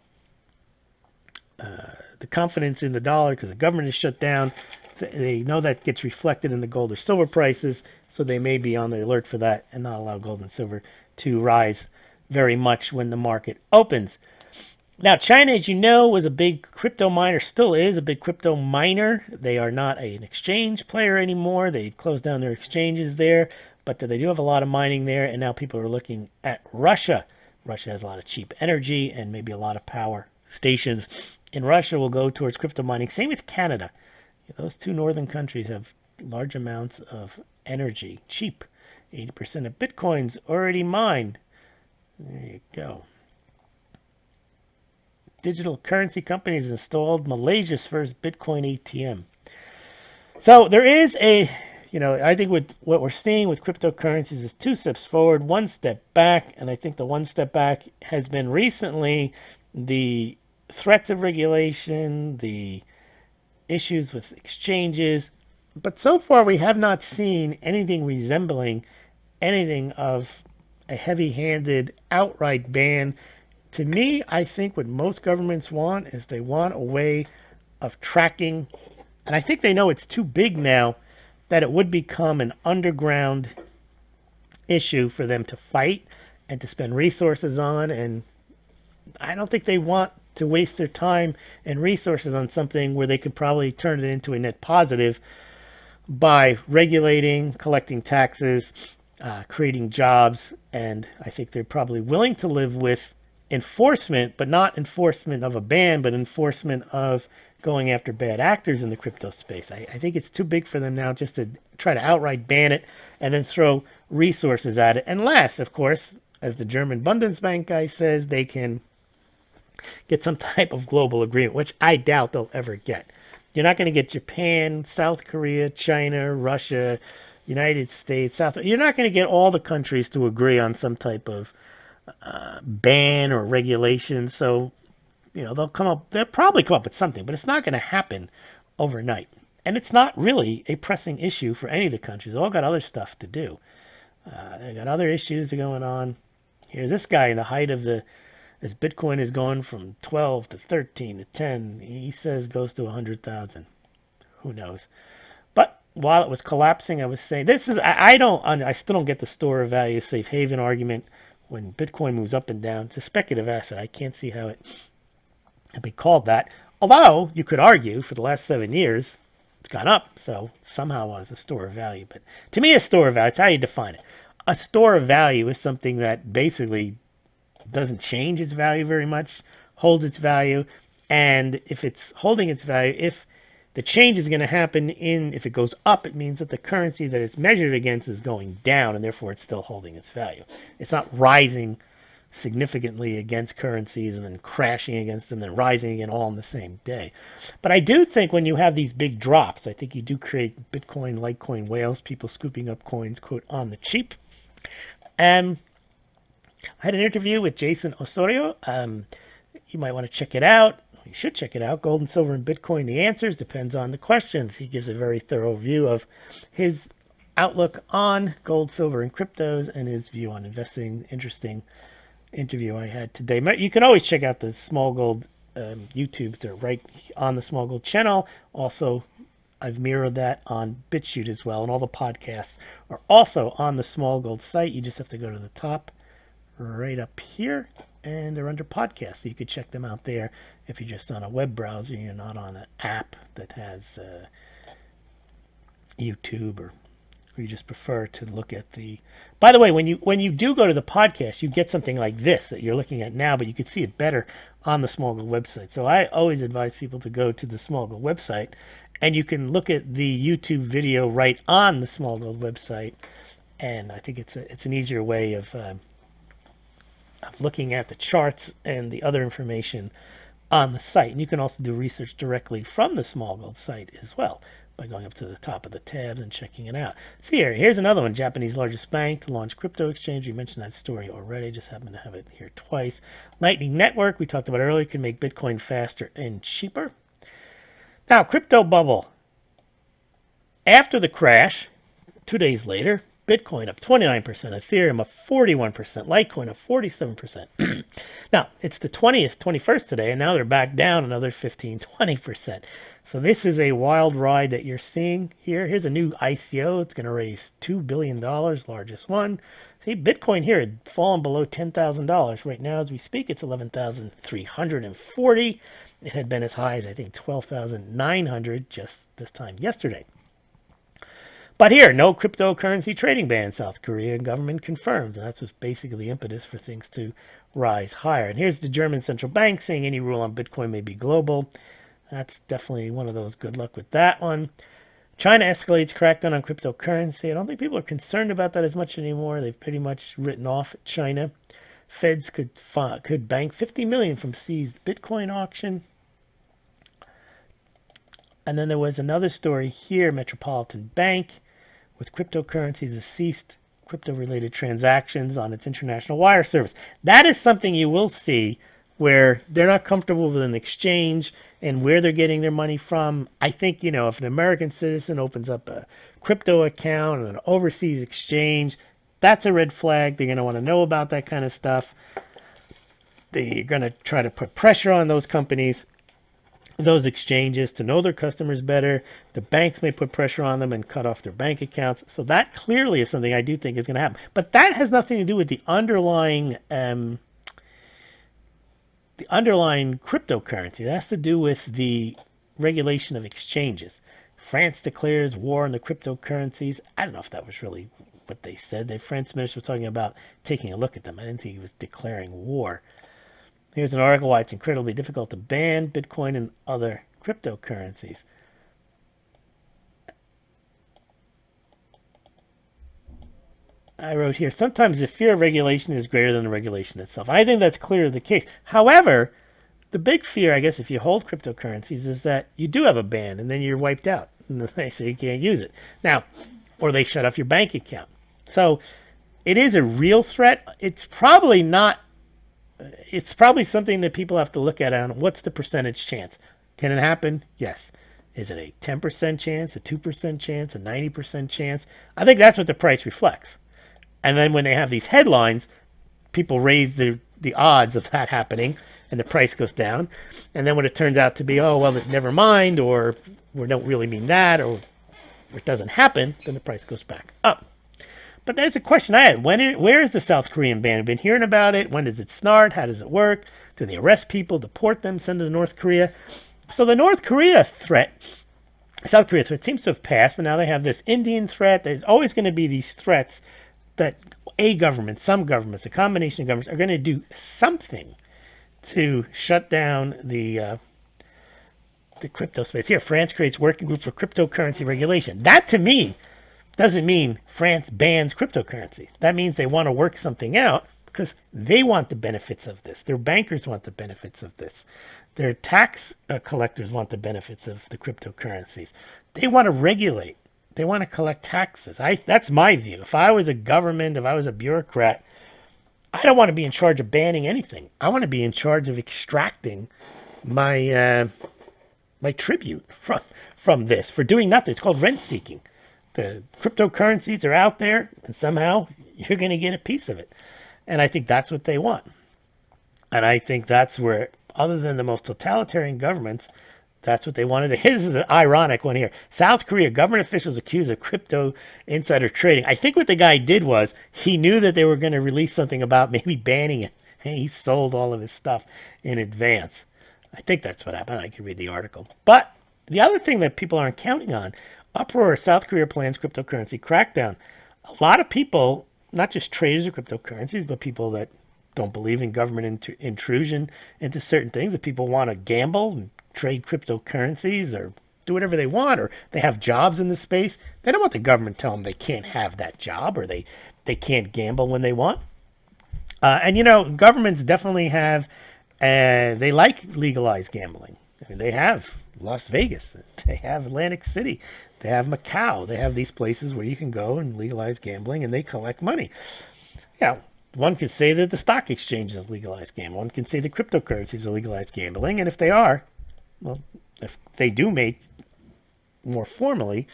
confidence in the dollar, because the government is shut down. They know that gets reflected in the gold or silver prices, so they may be on the alert for that and not allow gold and silver to rise very much when the market opens. Now, China, as you know, was a big crypto miner, still is a big crypto miner. They are not an exchange player anymore. They closed down their exchanges there, but they do have a lot of mining there, and now people are looking at Russia. Russia has a lot of cheap energy, and maybe a lot of power stations in Russia will go towards crypto mining. Same with Canada. Those two northern countries have large amounts of energy, cheap. 80% of Bitcoin's already mined. There you go. Digital currency companies installed Malaysia's first Bitcoin ATM. So there is a, I think with what we're seeing with cryptocurrencies is 2 steps forward, 1 step back. And I think the 1 step back has been recently the threats of regulation, the issues with exchanges, but so far we have not seen anything resembling anything of a heavy-handed outright ban. To me, I think what most governments want is they want a way of tracking, and I think they know it's too big now, that it would become an underground issue for them to fight and to spend resources on, and I don't think they want to waste their time and resources on something where they could probably turn it into a net positive by regulating, collecting taxes, creating jobs. And I think they're probably willing to live with enforcement, but not enforcement of a ban, but enforcement of going after bad actors in the crypto space. I think it's too big for them now just to try to outright ban it and then throw resources at it. Unless, of course, as the German Bundesbank guy says, they can get some type of global agreement, which I doubt they'll ever get. You're not going to get Japan, South Korea, China, Russia, United States, you're not going to get all the countries to agree on some type of ban or regulation. So, they'll probably come up with something, but it's not going to happen overnight. And it's not really a pressing issue for any of the countries. They've all got other stuff to do. They got other issues going on. Here's this guy in the height of as Bitcoin is going from 12 to 13 to 10, he says goes to 100,000. Who knows? But while it was collapsing, I was saying, I still don't get the store of value safe haven argument. When Bitcoin moves up and down, it's a speculative asset. I can't see how it can be called that. Although you could argue for the last 7 years, it's gone up. So somehow it was a store of value. But to me, a store of value, it's how you define it. A store of value is something that basically doesn't change its value very much, holds its value, and if it's holding its value, if the change is going to happen if it goes up, it means that the currency that it's measured against is going down, and therefore it's still holding its value. It's not rising significantly against currencies and then crashing against them and then rising again all in the same day. But I do think when you have these big drops, I think you do create Bitcoin, Litecoin whales, people scooping up coins, quote, on the cheap. And I had an interview with Jason Osorio. You might want to check it out. You should check it out. Gold and silver and Bitcoin, the answers, depends on the questions. He gives a very thorough view of his outlook on gold, silver, and cryptos, and his view on investing. Interesting interview I had today. You can always check out the Smaulgld YouTubes. They're right on the Smaulgld channel. Also, I've mirrored that on BitChute as well, and all the podcasts are also on the Smaulgld site. You just have to go to the top right up here and they're under podcast, so you could check them out there if you're just on a web browser, you're not on an app that has YouTube, or you just prefer to look at the... By the way, when you do go to the podcast, you get something like this that you're looking at now, but you can see it better on the Smaulgld website. So I always advise people to go to the Smaulgld website, and you can look at the YouTube video right on the Smaulgld website. And I think it's an easier way of looking at the charts and the other information on the site. And you can also do research directly from the Smaulgld site as well, by going up to the top of the tabs and checking it out. See here's another one. Japanese largest bank to launch crypto exchange. We mentioned that story already. Just happen to have it here twice. Lightning Network, we talked about earlier, can make Bitcoin faster and cheaper. Now, crypto bubble. After the crash, 2 days later, Bitcoin up 29%, Ethereum up 41%, Litecoin up 47%. Now, it's the 21st today, and now they're back down another 15-20%. So this is a wild ride that you're seeing here. Here's a new ICO. It's going to raise $2 billion, largest one. See, Bitcoin here had fallen below $10,000. Right now, as we speak, it's 11,340. It had been as high as, I think, 12,900 just this time yesterday. But here, no cryptocurrency trading ban. South Korea government confirms. And that's what's basically the impetus for things to rise higher. And here's the German central bank saying any rule on Bitcoin may be global. That's definitely one of those. Good luck with that one. China escalates crackdown on cryptocurrency. I don't think people are concerned about that as much anymore. They've pretty much written off China. Feds could bank $50 million from seized Bitcoin auction. And then there was another story here. Metropolitan Bank with cryptocurrencies has ceased crypto-related transactions on its international wire service. That is something you will see where they're not comfortable with an exchange and where they're getting their money from. I think, if an American citizen opens up a crypto account and an overseas exchange, that's a red flag. They're going to want to know about that kind of stuff. They're going to try to put pressure on those companies, those exchanges, to know their customers better. The banks may put pressure on them and cut off their bank accounts. So that clearly is something I do think is going to happen. But that has nothing to do with the underlying cryptocurrency. It has to do with the regulation of exchanges. France declares war on the cryptocurrencies. I don't know if that was really what they said. The France minister was talking about taking a look at them. I didn't think he was declaring war. Here's an article why it's incredibly difficult to ban Bitcoin and other cryptocurrencies. I wrote here, sometimes the fear of regulation is greater than the regulation itself. I think that's clearly the case. However, the big fear, I guess, if you hold cryptocurrencies is that you do have a ban and then you're wiped out. And they say you can't use it. Now, or they shut off your bank account. So it is a real threat. It's probably not, it's probably something that people have to look at on what's the percentage chance. Can it happen? Yes. Is it a 10% chance, a 2% chance, a 90% chance? I think that's what the price reflects. And then when they have these headlines, people raise the odds of that happening, and the price goes down. And then when it turns out to be, oh, well, never mind, or we don't really mean that, or it doesn't happen, then the price goes back up. But there's a question I had. Where is the South Korean ban? I've been hearing about it. When does it start? How does it work? Do they arrest people, deport them, send them to North Korea? So the North Korea threat, South Korea threat seems to have passed, but now they have this Indian threat. There's always going to be these threats that a government, some governments, a combination of governments are going to do something to shut down the crypto space. Here, France creates working group for cryptocurrency regulation. That, to me, doesn't mean France bans cryptocurrency. That means they want to work something out because they want the benefits of this. Their bankers want the benefits of this. Their tax collectors want the benefits of the cryptocurrencies. They want to regulate. They want to collect taxes. That's my view. If I was a government, if I was a bureaucrat, I don't want to be in charge of banning anything. I want to be in charge of extracting my my tribute from this for doing nothing. It's called rent seeking. The cryptocurrencies are out there, and somehow you're going to get a piece of it. And I think that's what they want. And I think that's where, other than the most totalitarian governments, that's what they wanted. This is an ironic one here. South Korea, government officials accused of crypto insider trading. I think what the guy did was he knew that they were going to release something about maybe banning it He sold all of his stuff in advance. I think that's what happened. I can read the article. But the other thing that people aren't counting on, uproar, South Korea plans cryptocurrency crackdown. A lot of people, not just traders of cryptocurrencies, but people that don't believe in government intrusion into certain things, if people want to gamble and trade cryptocurrencies or do whatever they want, or they have jobs in the space, they don't want the government telling them they can't have that job or they can't gamble when they want. And, you know, governments definitely have, they like legalized gambling. I mean, they have Las Vegas, they have Atlantic City, they have Macau, they have these places where you can go and legalize gambling and they collect money. Yeah, one could say that the stock exchange is legalized gambling. One can say the cryptocurrencies are legalized gambling, and if they are, well, if they do make more formally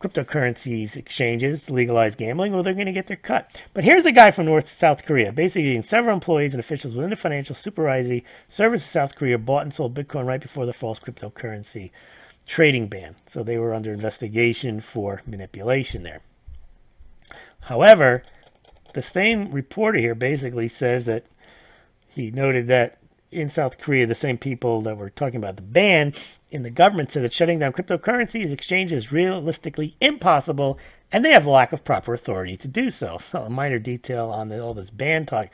cryptocurrencies exchanges legalize gambling, well, they're going to get their cut. But here's a guy from South Korea. Basically, several employees and officials within the financial supervisory service of South Korea bought and sold Bitcoin right before the false cryptocurrency trading ban. So they were under investigation for manipulation there. However, the same reporter here basically says that he noted that in South Korea, the same people that were talking about the ban in the government said that shutting down cryptocurrencies exchange is realistically impossible, and they have a lack of proper authority to do so. So a minor detail on all this ban talk.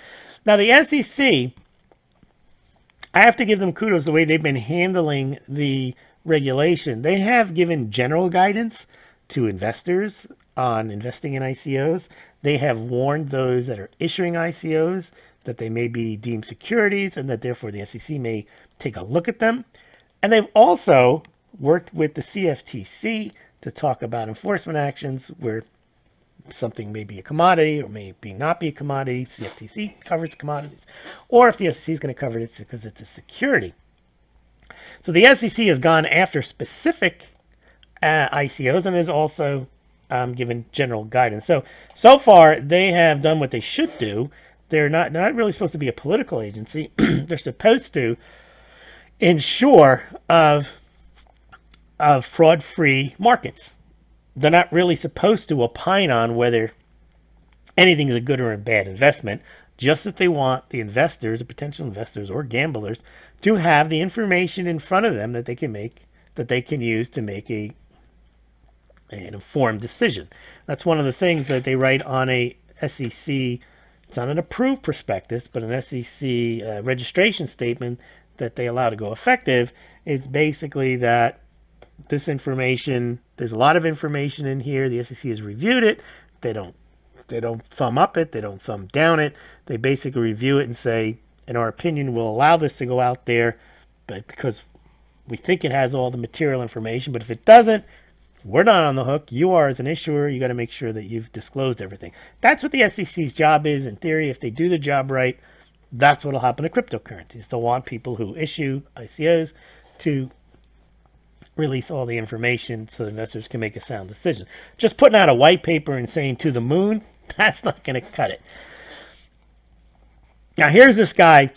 Now the SEC, I have to give them kudos the way they've been handling the regulation. They have given general guidance to investors on investing in ICOs. They have warned those that are issuing ICOs that they may be deemed securities and that therefore the SEC may take a look at them. And they've also worked with the CFTC to talk about enforcement actions where something may be a commodity or may not be a commodity. CFTC covers commodities. Or if the SEC is going to cover it, it's because it's a security. So the SEC has gone after specific ICOs and has also given general guidance. So far, they have done what they should do. They're not really supposed to be a political agency. They're supposed to ensure of fraud-free markets. They're not really supposed to opine on whether anything is a good or a bad investment, just that they want the investors, the potential investors or gamblers, to have the information in front of them that they can use to make an informed decision. That's one of the things that they write on a SEC. It's not an approved prospectus, but an SEC registration statement that they allow to go effective is basically that this information, there's a lot of information in here. The SEC has reviewed it. They don't thumb up it. They don't thumb down it. They basically review it and say, in our opinion, we'll allow this to go out there, but because we think it has all the material information. But if it doesn't, we're not on the hook. You are, as an issuer, you got to make sure that you've disclosed everything. That's what the SEC's job is. In theory, if they do the job right, that's what will happen to cryptocurrencies. They'll want people who issue ICOs to release all the information so investors can make a sound decision. Just putting out a white paper and saying to the moon, that's not going to cut it. Now, here's this guy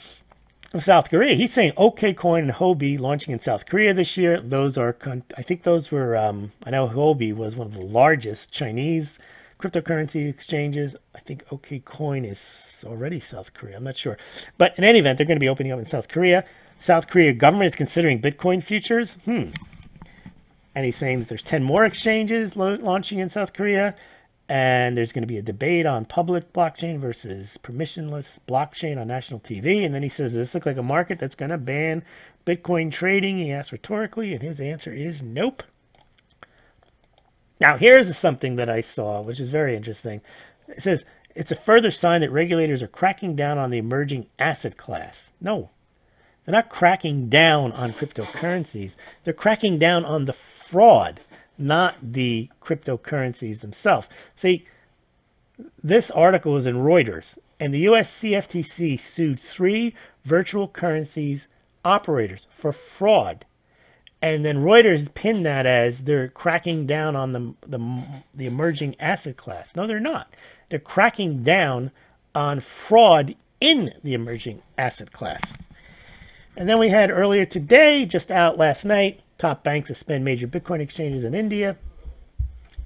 from South Korea. He's saying OKCoin and Huobi launching in South Korea this year. Those are, I think those were, I know Huobi was one of the largest Chinese cryptocurrency exchanges. I think OKCoin is already South Korea. I'm not sure. But in any event, they're going to be opening up in South Korea. South Korea government is considering Bitcoin futures. And he's saying that there's 10 more exchanges launching in South Korea. And there's going to be a debate on public blockchain versus permissionless blockchain on national TV. And then he says, does this look like a market that's going to ban Bitcoin trading? He asked rhetorically, and his answer is nope. Now, here's something that I saw, which is very interesting. It says, it's a further sign that regulators are cracking down on the emerging asset class. No, they're not cracking down on cryptocurrencies. They're cracking down on the fraud, not the cryptocurrencies themselves. See, this article was in Reuters, and the U.S. CFTC sued 3 virtual currencies operators for fraud. And then Reuters pinned that as they're cracking down on the emerging asset class. No, they're not. They're cracking down on fraud in the emerging asset class. And then we had earlier today, just out last night, top banks suspend major Bitcoin exchanges in India.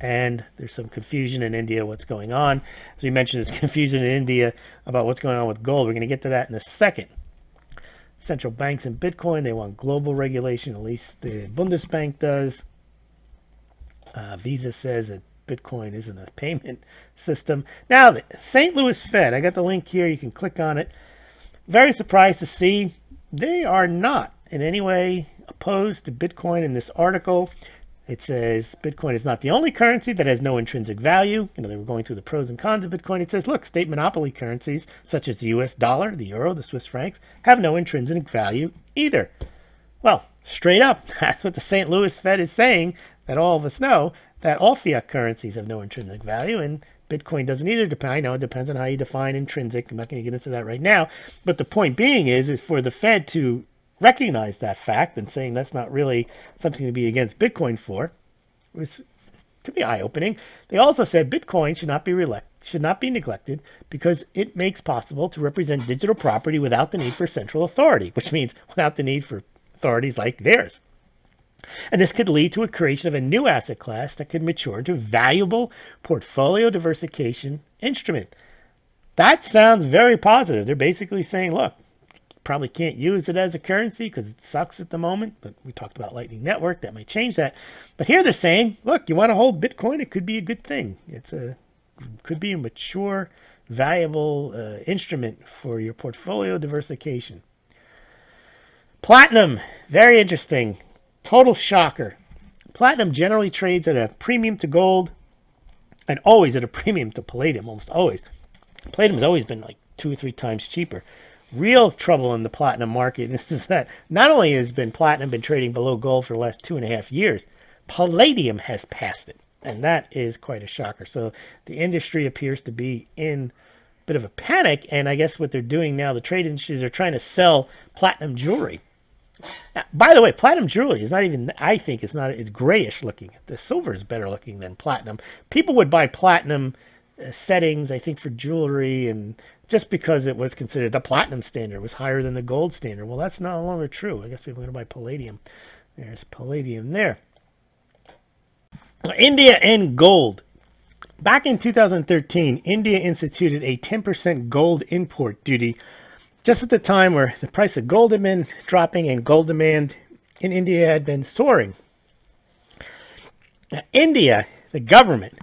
And there's some confusion in India what's going on. As we mentioned, there's confusion in India about what's going on with gold. We're going to get to that in a second. Central banks and Bitcoin, they want global regulation, at least the Bundesbank does. Visa says that Bitcoin isn't a payment system. Now, the St. Louis Fed, I got the link here. You can click on it. Very surprised to see they are not in any way opposed to Bitcoin in this article. It says Bitcoin is not the only currency that has no intrinsic value. You know, they were going through the pros and cons of Bitcoin. It says, look, state monopoly currencies such as the US dollar, the euro, the Swiss francs have no intrinsic value either. Well, straight up, that's what the St. Louis Fed is saying, that all of us know, that all fiat currencies have no intrinsic value, and Bitcoin doesn't either. I know it depends on how you define intrinsic. I'm not going to get into that right now. But the point being is for the Fed to recognize that fact and saying that's not really something to be against Bitcoin for was, to be eye-opening. They also said Bitcoin should not be neglected because it makes possible to represent digital property without the need for central authority, which means without the need for authorities like theirs. And this could lead to a creation of a new asset class that could mature into a valuable portfolio diversification instrument. That sounds very positive. They're basically saying, look, probably can't use it as a currency because it sucks at the moment, but we talked about Lightning Network. That might change that. But here they're saying, look, you want to hold Bitcoin, it could be a good thing. Could be a mature, valuable instrument for your portfolio diversification. Platinum, very interesting. Total shocker. Platinum generally trades at a premium to gold and always at a premium to palladium, almost always. Palladium's always been like 2 or 3 times cheaper. Real trouble in the platinum market is that not only has platinum been trading below gold for the last 2.5 years, palladium has passed it. And that is quite a shocker. So the industry appears to be in a bit of a panic. And I guess what they're doing now, the trade industries are trying to sell platinum jewelry. Now, by the way, platinum jewelry is not even, I think it's grayish looking. The silver is better looking than platinum. People would buy platinum settings, I think, for jewelry, and just because it was considered the platinum standard was higher than the gold standard. Well, that's no longer true. I guess people are going to buy palladium. There's palladium there. India and gold. Back in 2013, India instituted a 10% gold import duty just at the time where the price of gold had been dropping and gold demand in India had been soaring. Now, India, the government,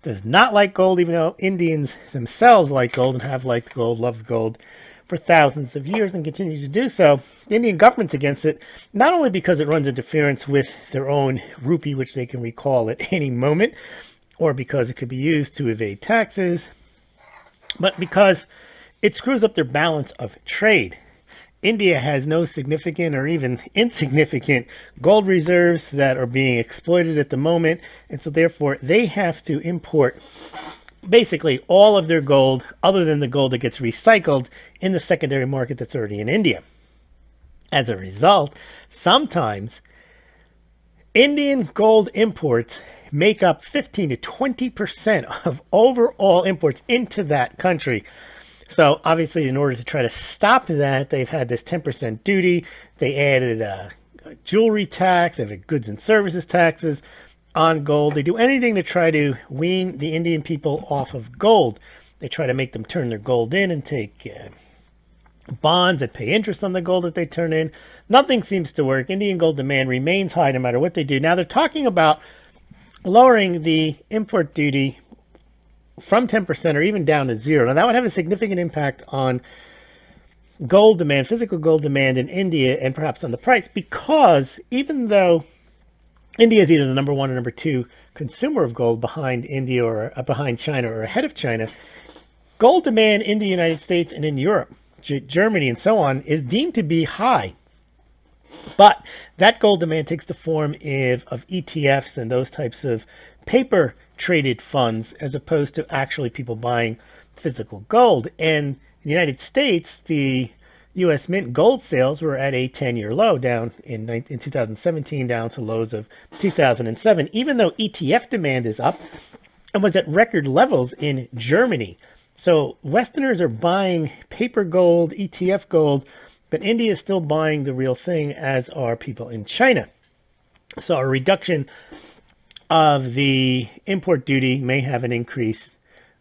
does not like gold, even though Indians themselves like gold and have liked gold, loved gold for thousands of years and continue to do so. The Indian government's against it, not only because it runs interference with their own rupee, which they can recall at any moment, or because it could be used to evade taxes, but because it screws up their balance of trade. India has no significant or even insignificant gold reserves that are being exploited at the moment, and so therefore they have to import basically all of their gold other than the gold that gets recycled in the secondary market that's already in India. As a result, sometimes Indian gold imports make up 15 to 20% of overall imports into that country. So obviously, in order to try to stop that, they've had this 10% duty. They added a jewelry tax, they have goods and services taxes on gold. They do anything to try to wean the Indian people off of gold. They try to make them turn their gold in and take bonds that pay interest on the gold that they turn in. Nothing seems to work. Indian gold demand remains high no matter what they do. Now they're talking about lowering the import duty from 10% or even down to 0. Now that would have a significant impact on gold demand, physical gold demand in India, and perhaps on the price, because even though India is either the number 1 or number 2 consumer of gold behind India or behind China or ahead of China, gold demand in the United States and in Europe, Germany and so on, is deemed to be high. But that gold demand takes the form of ETFs and those types of paper traded funds as opposed to actually people buying physical gold. And in the United States, the U.S. Mint gold sales were at a 10-year low down in 2017 down to lows of 2007, even though ETF demand is up and was at record levels in Germany. So Westerners are buying paper gold, ETF gold, but India is still buying the real thing, as are people in China. So a reduction of the import duty may have an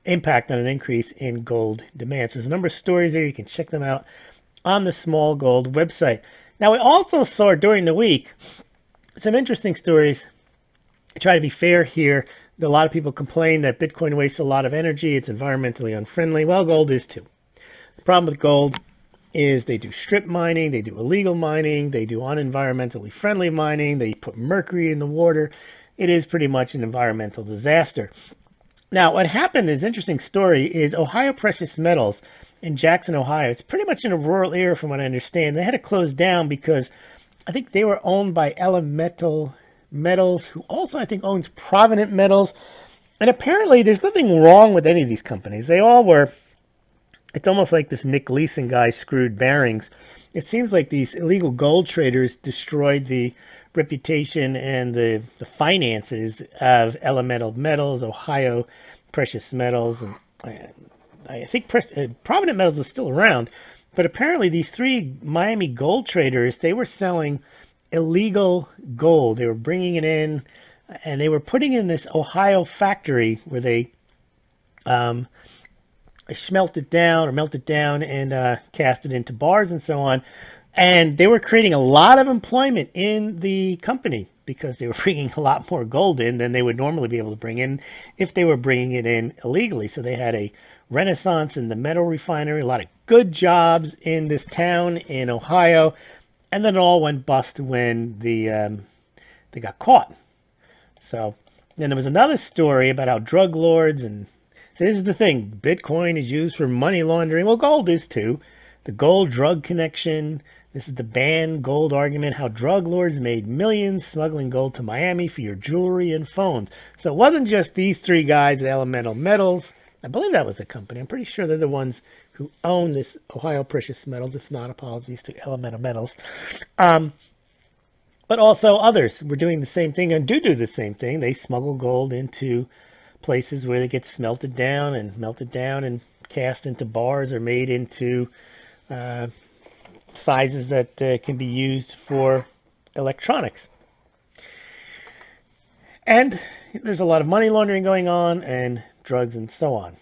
impact on an increase in gold demand. So there's a number of stories there. You can check them out on the Smaulgld website. Now, we also saw during the week some interesting stories. I try to be fair here. A lot of people complain that Bitcoin wastes a lot of energy. It's environmentally unfriendly. Well, gold is too. The problem with gold is they do strip mining, they do illegal mining, they do unenvironmentally friendly mining, they put mercury in the water. It is pretty much an environmental disaster. Now, what happened is, interesting story, is Ohio Precious Metals in Jackson, Ohio. It's pretty much in a rural area from what I understand. They had to close down because I think they were owned by Elemental Metals, who also I think owns Provident Metals. And apparently there's nothing wrong with any of these companies. They all were, it's almost like this Nick Leeson guy screwed Barings. It seems like these illegal gold traders destroyed the reputation and the finances of Elemental Metals, Ohio Precious Metals, and I think Provident Metals is still around. But apparently these three Miami gold traders, they were selling illegal gold. They were bringing it in, and they were putting in this Ohio factory where they smelt it down and cast it into bars and so on. And they were creating a lot of employment in the company because they were bringing a lot more gold in than they would normally be able to bring in if they were bringing it in illegally. So they had a renaissance in the metal refinery, a lot of good jobs in this town in Ohio, and then it all went bust when they got caught. So then there was another story about how drug lords, and this is the thing, Bitcoin is used for money laundering. Well, gold is too. The gold drug connection. This is the ban gold argument, how drug lords made millions smuggling gold to Miami for your jewelry and phones. So it wasn't just these three guys at Elemental Metals. I believe that was the company. I'm pretty sure they're the ones who own this Ohio Precious Metals. If not, apologies to Elemental Metals. But also others were doing the same thing and do the same thing. They smuggle gold into places where they get smelted down and melted down and cast into bars or made into sizes that can be used for electronics. And there's a lot of money laundering going on and drugs and so on.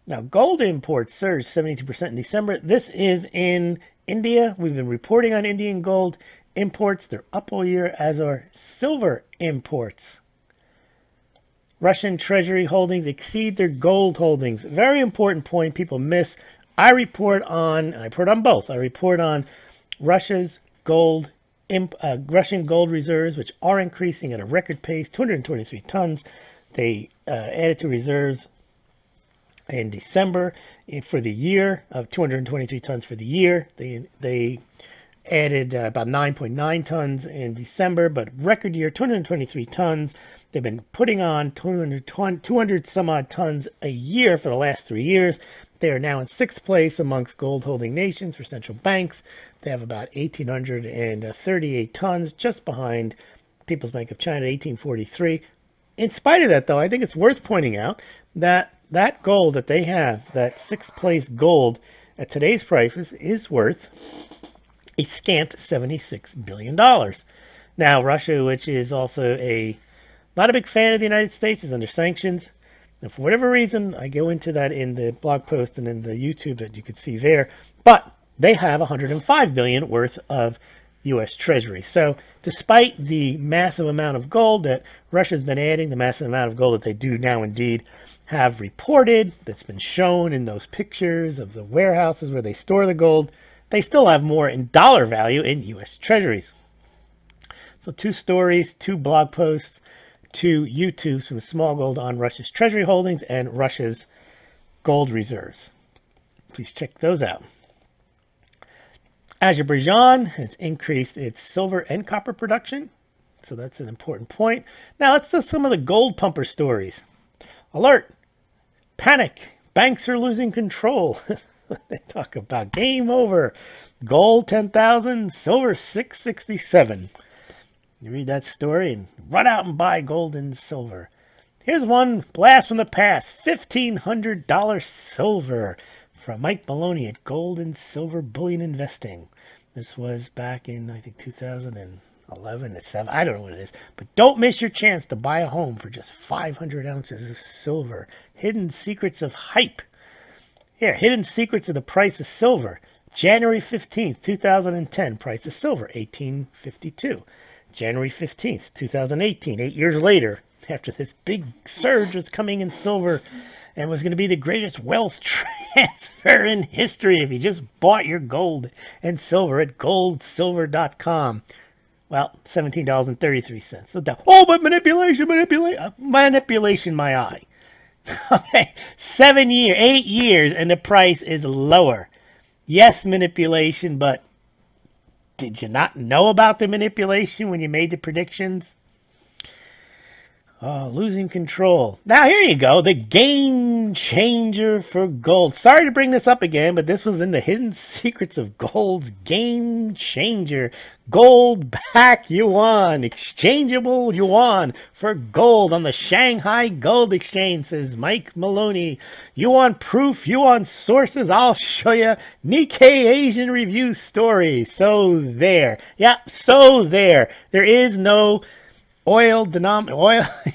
Now, gold imports surged 72% in December. This is in India. We've been reporting on Indian gold imports. They're up all year, as are silver imports. Russian treasury holdings exceed their gold holdings. Very important point people miss. I report on both. I report on Russia's gold, Russian gold reserves, which are increasing at a record pace, 223 tons. They added to reserves in December for the year of 223 tons for the year. They added about 9.9 tons in December, but record year, 223 tons. They've been putting on 200 some odd tons a year for the last 3 years. They are now in 6th place amongst gold holding nations for central banks. They have about 1,838 tons, just behind People's Bank of China, 1843. In spite of that, though, I think it's worth pointing out that that gold that they have, that 6th place gold at today's prices, is worth a scant $76 billion. Now, Russia, which is also not a big fan of the United States, is under sanctions. And for whatever reason, I go into that in the blog post and in the YouTube that you could see there, but they have $105 billion worth of U.S. Treasury. So despite the massive amount of gold that Russia's been adding, the massive amount of gold that they do now indeed have reported, that's been shown in those pictures of the warehouses where they store the gold, they still have more in dollar value in U.S. Treasuries. So 2 stories, 2 blog posts, 2 YouTubes from Smaulgld on Russia's treasury holdings and Russia's gold reserves. Please check those out. Azerbaijan has increased its silver and copper production, so that's an important point. Now let's do some of the gold pumper stories. Alert! Panic! Banks are losing control. They talk about game over. Gold 10,000, silver 667. You read that story and run out and buy gold and silver. Here's one blast from the past. $1,500 silver from Mike Maloney at Gold and Silver Bullion Investing. This was back in, I think, 2011 11 to 7. I don't know what it is. But don't miss your chance to buy a home for just 500 ounces of silver. Hidden secrets of hype. Here, hidden secrets of the price of silver. January 15th, 2010, price of silver, $18.52. January 15th, 2018, 8 years later, after this big surge was coming in silver and was going to be the greatest wealth transfer in history if you just bought your gold and silver at goldsilver.com. Well, $17.33. So down. Oh, but manipulation, my eye. Okay, 8 years, and the price is lower. Yes, manipulation, but did you not know about the manipulation when you made the predictions? Oh, losing control. Now, here you go. The game changer for gold. Sorry to bring this up again, but this was in the hidden secrets of gold's game changer. Gold back yuan. Exchangeable yuan for gold on the Shanghai Gold Exchange, says Mike Maloney. Yuan proof, yuan sources. I'll show you. Nikkei Asian Review story. So there. Yep, so there. There is no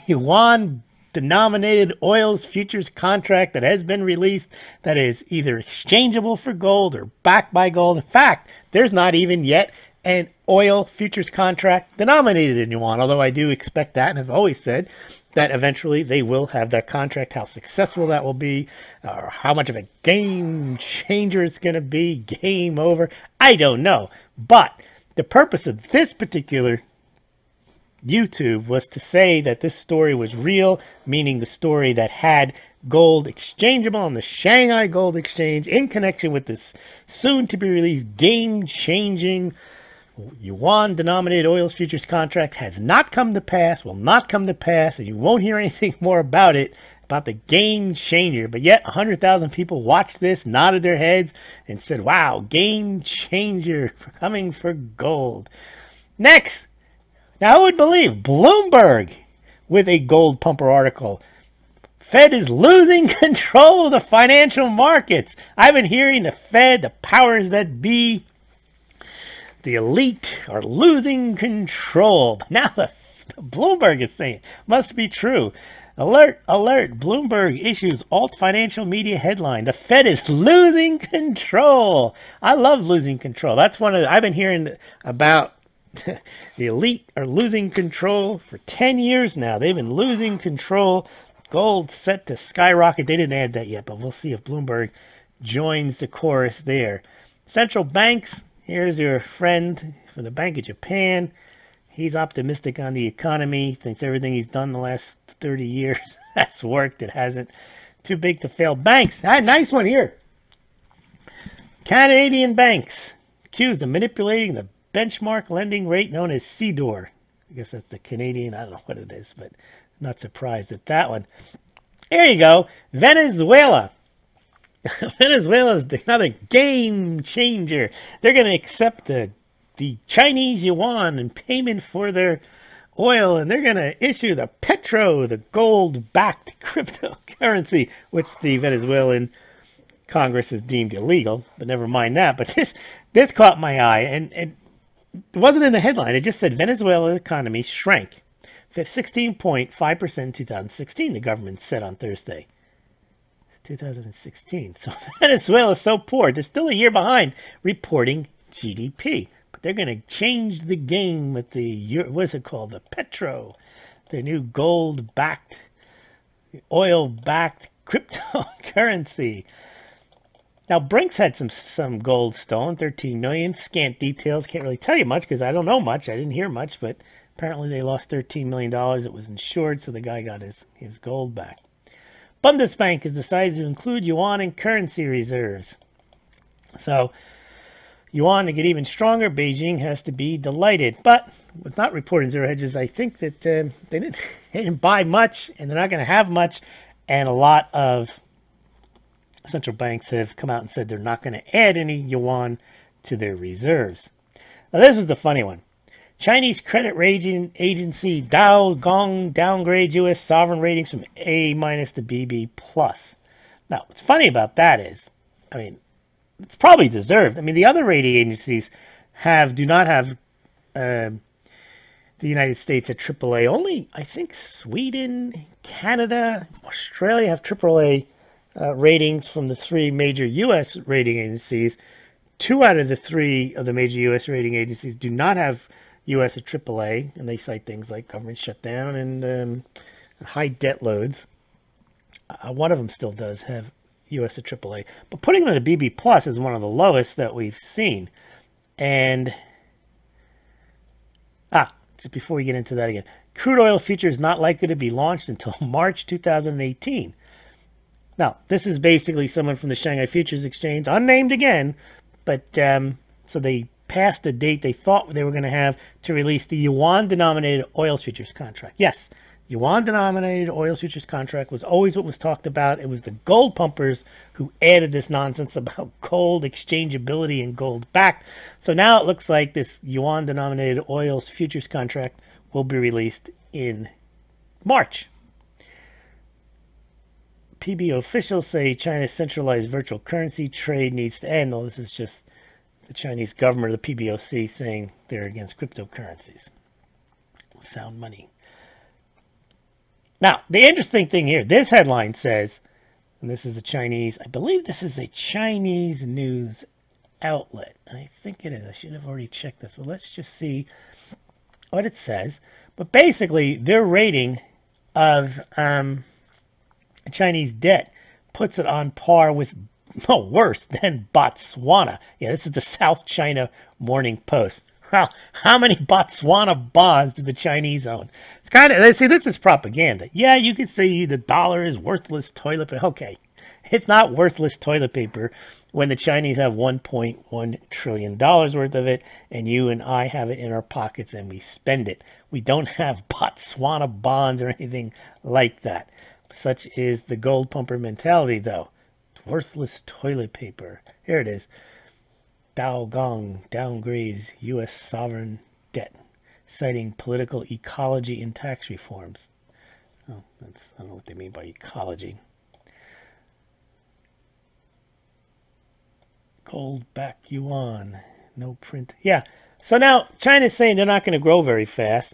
yuan denominated oils futures contract that has been released that is either exchangeable for gold or backed by gold. In fact, there's not even yet an oil futures contract denominated in yuan, although I do expect that and have always said that eventually they will have that contract. How successful that will be, or how much of a game changer it's going to be, game over, I don't know. But the purpose of this particular YouTube was to say that this story was real, meaning the story that had gold exchangeable on the Shanghai Gold Exchange in connection with this soon-to-be-released game-changing yuan-denominated oils futures contract has not come to pass, will not come to pass, and you won't hear anything more about it, about the game changer. But yet 100,000 people watched this, nodded their heads, and said, wow, game changer coming for gold. Next. Now, who would believe Bloomberg with a gold pumper article? Fed is losing control of the financial markets. I've been hearing the Fed, the powers that be, the elite are losing control. But now the Bloomberg is saying, must be true. Alert, alert, Bloomberg issues alt financial media headline. The Fed is losing control. I love losing control. That's one of the, I've been hearing about the elite are losing control for 10 years now. They've been losing control. Gold set to skyrocket. They didn't add that yet, but we'll see if Bloomberg joins the chorus there. Central banks. Here's your friend from the Bank of Japan. He's optimistic on the economy. Thinks everything he's done the last 30 years has worked. It hasn't. Too big to fail. Banks. Ah, nice one here. Canadian banks accused of manipulating the benchmark lending rate known as CDOR. I guess that's the Canadian. I don't know what it is, but I'm not surprised at that one. There you go. Venezuela. Venezuela is another game changer. They're going to accept the Chinese yuan in payment for their oil, and they're going to issue the petro, the gold-backed cryptocurrency, which the Venezuelan Congress has deemed illegal. But never mind that. But this caught my eye, and it wasn't in the headline. It just said Venezuela's economy shrank 16.5% in 2016, the government said on Thursday. 2016. So Venezuela is so poor. They're still a year behind reporting GDP. But they're going to change the game with the, what's it called? The petro. The new gold-backed, oil-backed cryptocurrency. Now, Brinks had some gold stolen, 13 million. Scant details. Can't really tell you much because I don't know much. I didn't hear much, but apparently they lost $13 million. It was insured, so the guy got his gold back. Bundesbank has decided to include yuan in currency reserves. So, yuan to get even stronger, Beijing has to be delighted. But with not reporting zero hedges, I think that they didn't buy much, and they're not going to have much. And a lot of central banks have come out and said they're not going to add any yuan to their reserves. Now, this is the funny one. Chinese credit rating agency Dow Gong downgrades U.S. sovereign ratings from A- to BB+. Now, what's funny about that is, I mean, it's probably deserved. I mean, the other rating agencies do not have the United States at AAA. Only, I think, Sweden, Canada, Australia have AAA ratings from the 3 major U.S. rating agencies. 2 out of the 3 of the major U.S. rating agencies do not have U.S. at AAA, and they cite things like government shutdown and high debt loads. One of them still does have U.S. at AAA, but putting them at a BB plus is one of the lowest that we've seen. And just before we get into that again, crude oil future is not likely to be launched until March 2018. Now, this is basically someone from the Shanghai Futures Exchange, unnamed again, but so they passed the date they thought they were going to have to release the yuan-denominated oil futures contract. Yes, yuan-denominated oil futures contract was always what was talked about. It was the gold pumpers who added this nonsense about gold exchangeability and gold backed. So now it looks like this yuan-denominated oil futures contract will be released in March. PBO officials say China's centralized virtual currency trade needs to end. Well, this is just the Chinese government, the PBOC, saying they're against cryptocurrencies. Sound money. Now, the interesting thing here, this headline says, and this is a Chinese, I believe this is a Chinese news outlet. I think it is. I should have already checked this, but let's just see what it says. But basically, their rating of Chinese debt puts it on par with, no, worse than Botswana. Yeah, this is the South China Morning Post. Well, how many Botswana bonds do the Chinese own? It's kind of, see, this is propaganda. Yeah, you could say the dollar is worthless toilet paper. Okay, it's not worthless toilet paper when the Chinese have $1.1 trillion worth of it, and you and I have it in our pockets and we spend it. We don't have Botswana bonds or anything like that. Such is the gold pumper mentality, though. Worthless toilet paper. Here it is. Dow Gong downgrades U.S. sovereign debt, citing political ecology and tax reforms. Oh, I don't know what they mean by ecology. Gold back yuan, no print. Yeah, so now China's saying they're not going to grow very fast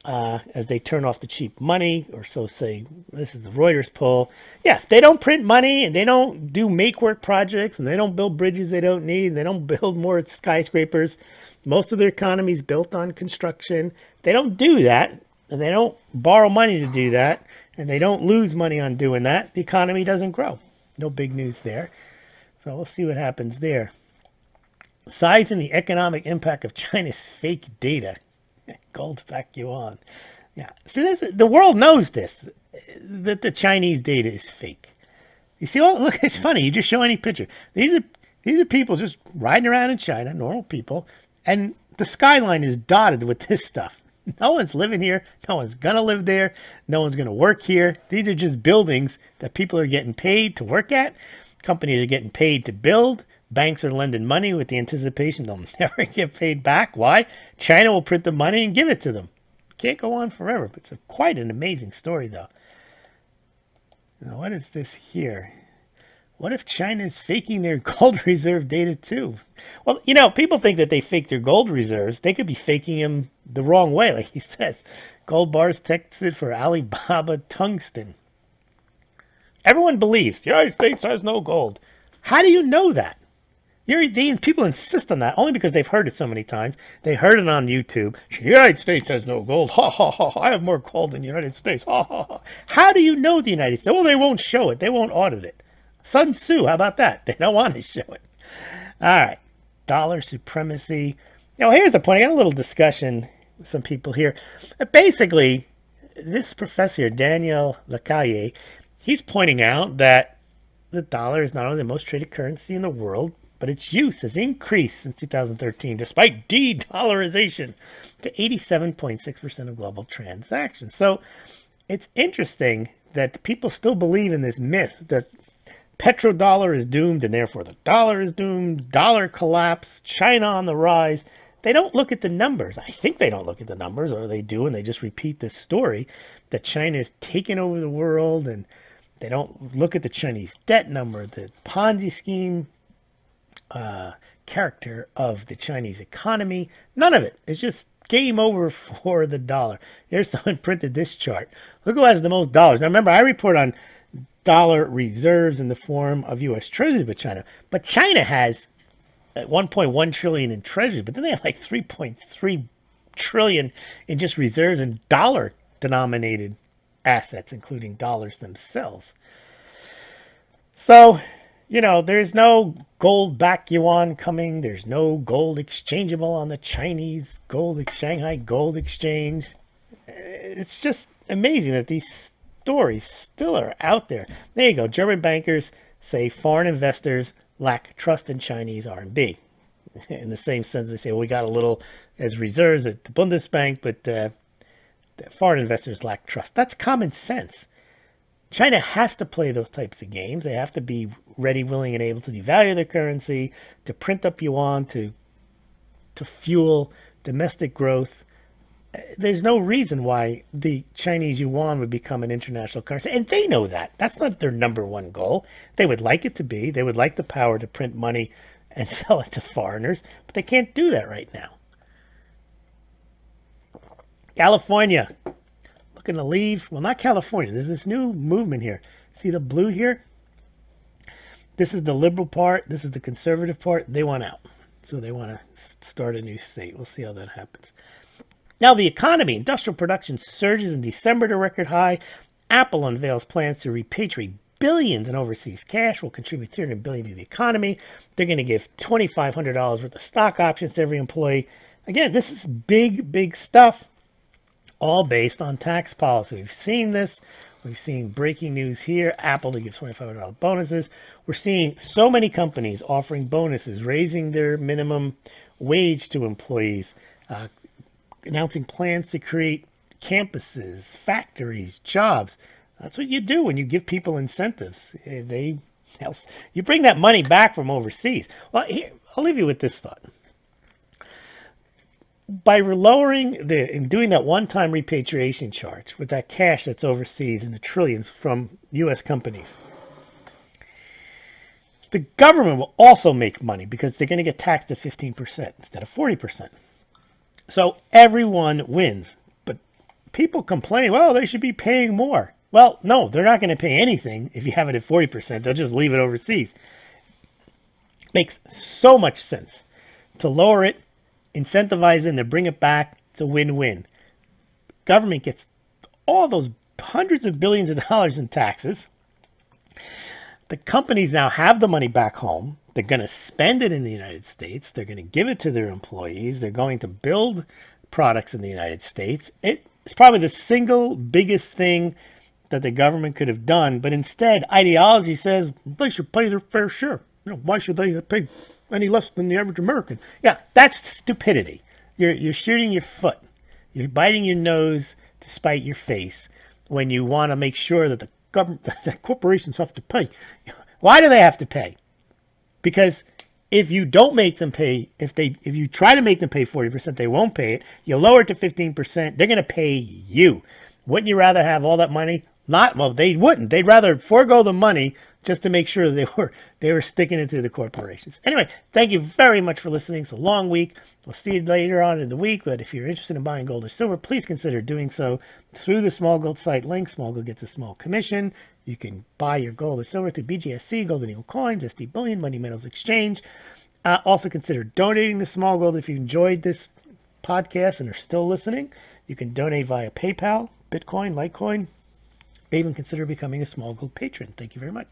as they turn off the cheap money, or so say. This is the Reuters poll. Yeah, if they don't print money and they don't do make-work projects and they don't build bridges they don't need, and they don't build more skyscrapers, most of their economy is built on construction. If they don't do that, and they don't borrow money to do that, and they don't lose money on doing that, the economy doesn't grow. No big news there. So we'll see what happens there. Size and the economic impact of China's fake data. Gold back yuan. Yeah. So the world knows this, that the Chinese data is fake. You see, well, look, it's funny. You just show any picture. These are people just riding around in China, normal people, and the skyline is dotted with this stuff. No one's living here. No one's going to live there. No one's going to work here. These are just buildings that people are getting paid to work at. Companies are getting paid to build. Banks are lending money with the anticipation they'll never get paid back. Why? China will print the money and give it to them. Can't go on forever, but it's quite an amazing story, though. Now, what is this here? What if China is faking their gold reserve data, too? Well, you know, people think that they fake their gold reserves. They could be faking them the wrong way, like he says. Gold bars tested for Alibaba tungsten. Everyone believes the United States has no gold. How do you know that? People insist on that only because they've heard it so many times. They heard it on YouTube. The United States has no gold. Ha, ha, ha. I have more gold than the United States. Ha, ha, ha. How do you know the United States? Well, they won't show it. They won't audit it. Sun Tzu, how about that? They don't want to show it. All right. Dollar supremacy. Now, here's the point. I got a little discussion with some people here. Basically, this professor, Daniel Lacaille, he's pointing out that the dollar is not only the most traded currency in the world, but its use has increased since 2013, despite de-dollarization, to 87.6% of global transactions. So it's interesting that people still believe in this myth that petrodollar is doomed, and therefore the dollar is doomed, dollar collapse, China on the rise. They don't look at the numbers. I think they don't look at the numbers, or they do, and they just repeat this story that China is taking over the world, and they don't look at the Chinese debt number, the Ponzi scheme character of the Chinese economy. None of it. It's just game over for the dollar. Here's someone printed this chart. Look who has the most dollars. Now remember, I report on dollar reserves in the form of U.S. Treasuries with China. But China has 1.1 trillion in treasuries, but then they have like 3.3 trillion in just reserves and dollar-denominated assets, including dollars themselves. So, you know, there's no gold-backed yuan coming. There's no gold exchangeable on the Chinese Shanghai Gold Exchange. It's just amazing that these stories still are out there. There you go. German bankers say foreign investors lack trust in Chinese RMB. In the same sense, they say, well, we got a little as reserves at the Bundesbank, but the foreign investors lack trust. That's common sense. China has to play those types of games. They have to be ready, willing, and able to devalue their currency, to print up yuan, to fuel domestic growth. There's no reason why the Chinese yuan would become an international currency. And they know that. That's not their number one goal. They would like it to be. They would like the power to print money and sell it to foreigners. But they can't do that right now. California. Looking to leave. Well, not California. There's this new movement here. See the blue here? This is the liberal part. This is the conservative part. They want out. So they want to start a new state. We'll see how that happens. Now, the economy. Industrial production surges in December to record high. Apple unveils plans to repatriate billions in overseas cash, will contribute $300 billion to the economy. They're going to give $2,500 worth of stock options to every employee. Again, this is big, big stuff, all based on tax policy. We've seen this. We've seen breaking news here. Apple to give $2,500 bonuses. We're seeing so many companies offering bonuses, raising their minimum wage to employees, announcing plans to create campuses, factories, jobs. That's what you do when you give people incentives. You bring that money back from overseas. Well, here, I'll leave you with this thought. By lowering and doing that one-time repatriation charge with that cash that's overseas in the trillions from U.S. companies, the government will also make money because they're going to get taxed at 15% instead of 40%. So everyone wins. But people complain, well, they should be paying more. Well, no, they're not going to pay anything if you have it at 40%. They'll just leave it overseas. Makes so much sense to lower it, incentivize it, and to bring it back. It's a win-win. Government gets all those hundreds of billions of dollars in taxes. The companies now have the money back home. They're going to spend it in the United States. They're going to give it to their employees. They're going to build products in the United States. It's probably the single biggest thing that the government could have done. But instead, ideology says they should pay their fair share. You know, why should they pay any less than the average American? Yeah, that's stupidity. You're shooting your foot. You're biting your nose to spite your face when you want to make sure that the government, that corporations have to pay. Why do they have to pay? Because if you don't make them pay, if you try to make them pay 40%, they won't pay it. You lower it to 15%, they're going to pay you. Wouldn't you rather have all that money? Well, they wouldn't. They'd rather forego the money just to make sure they were sticking it to the corporations. Anyway, thank you very much for listening. It's a long week. We'll see you later on in the week. But if you're interested in buying gold or silver, please consider doing so through the Smaulgld site link. Smaulgld gets a small commission. You can buy your gold or silver through BGSC, Gold and Eagle Coins, SD Bullion, Money Metals Exchange. Also consider donating to Smaulgld if you enjoyed this podcast and are still listening. You can donate via PayPal, Bitcoin, Litecoin. Even consider becoming a Smaulgld patron. Thank you very much.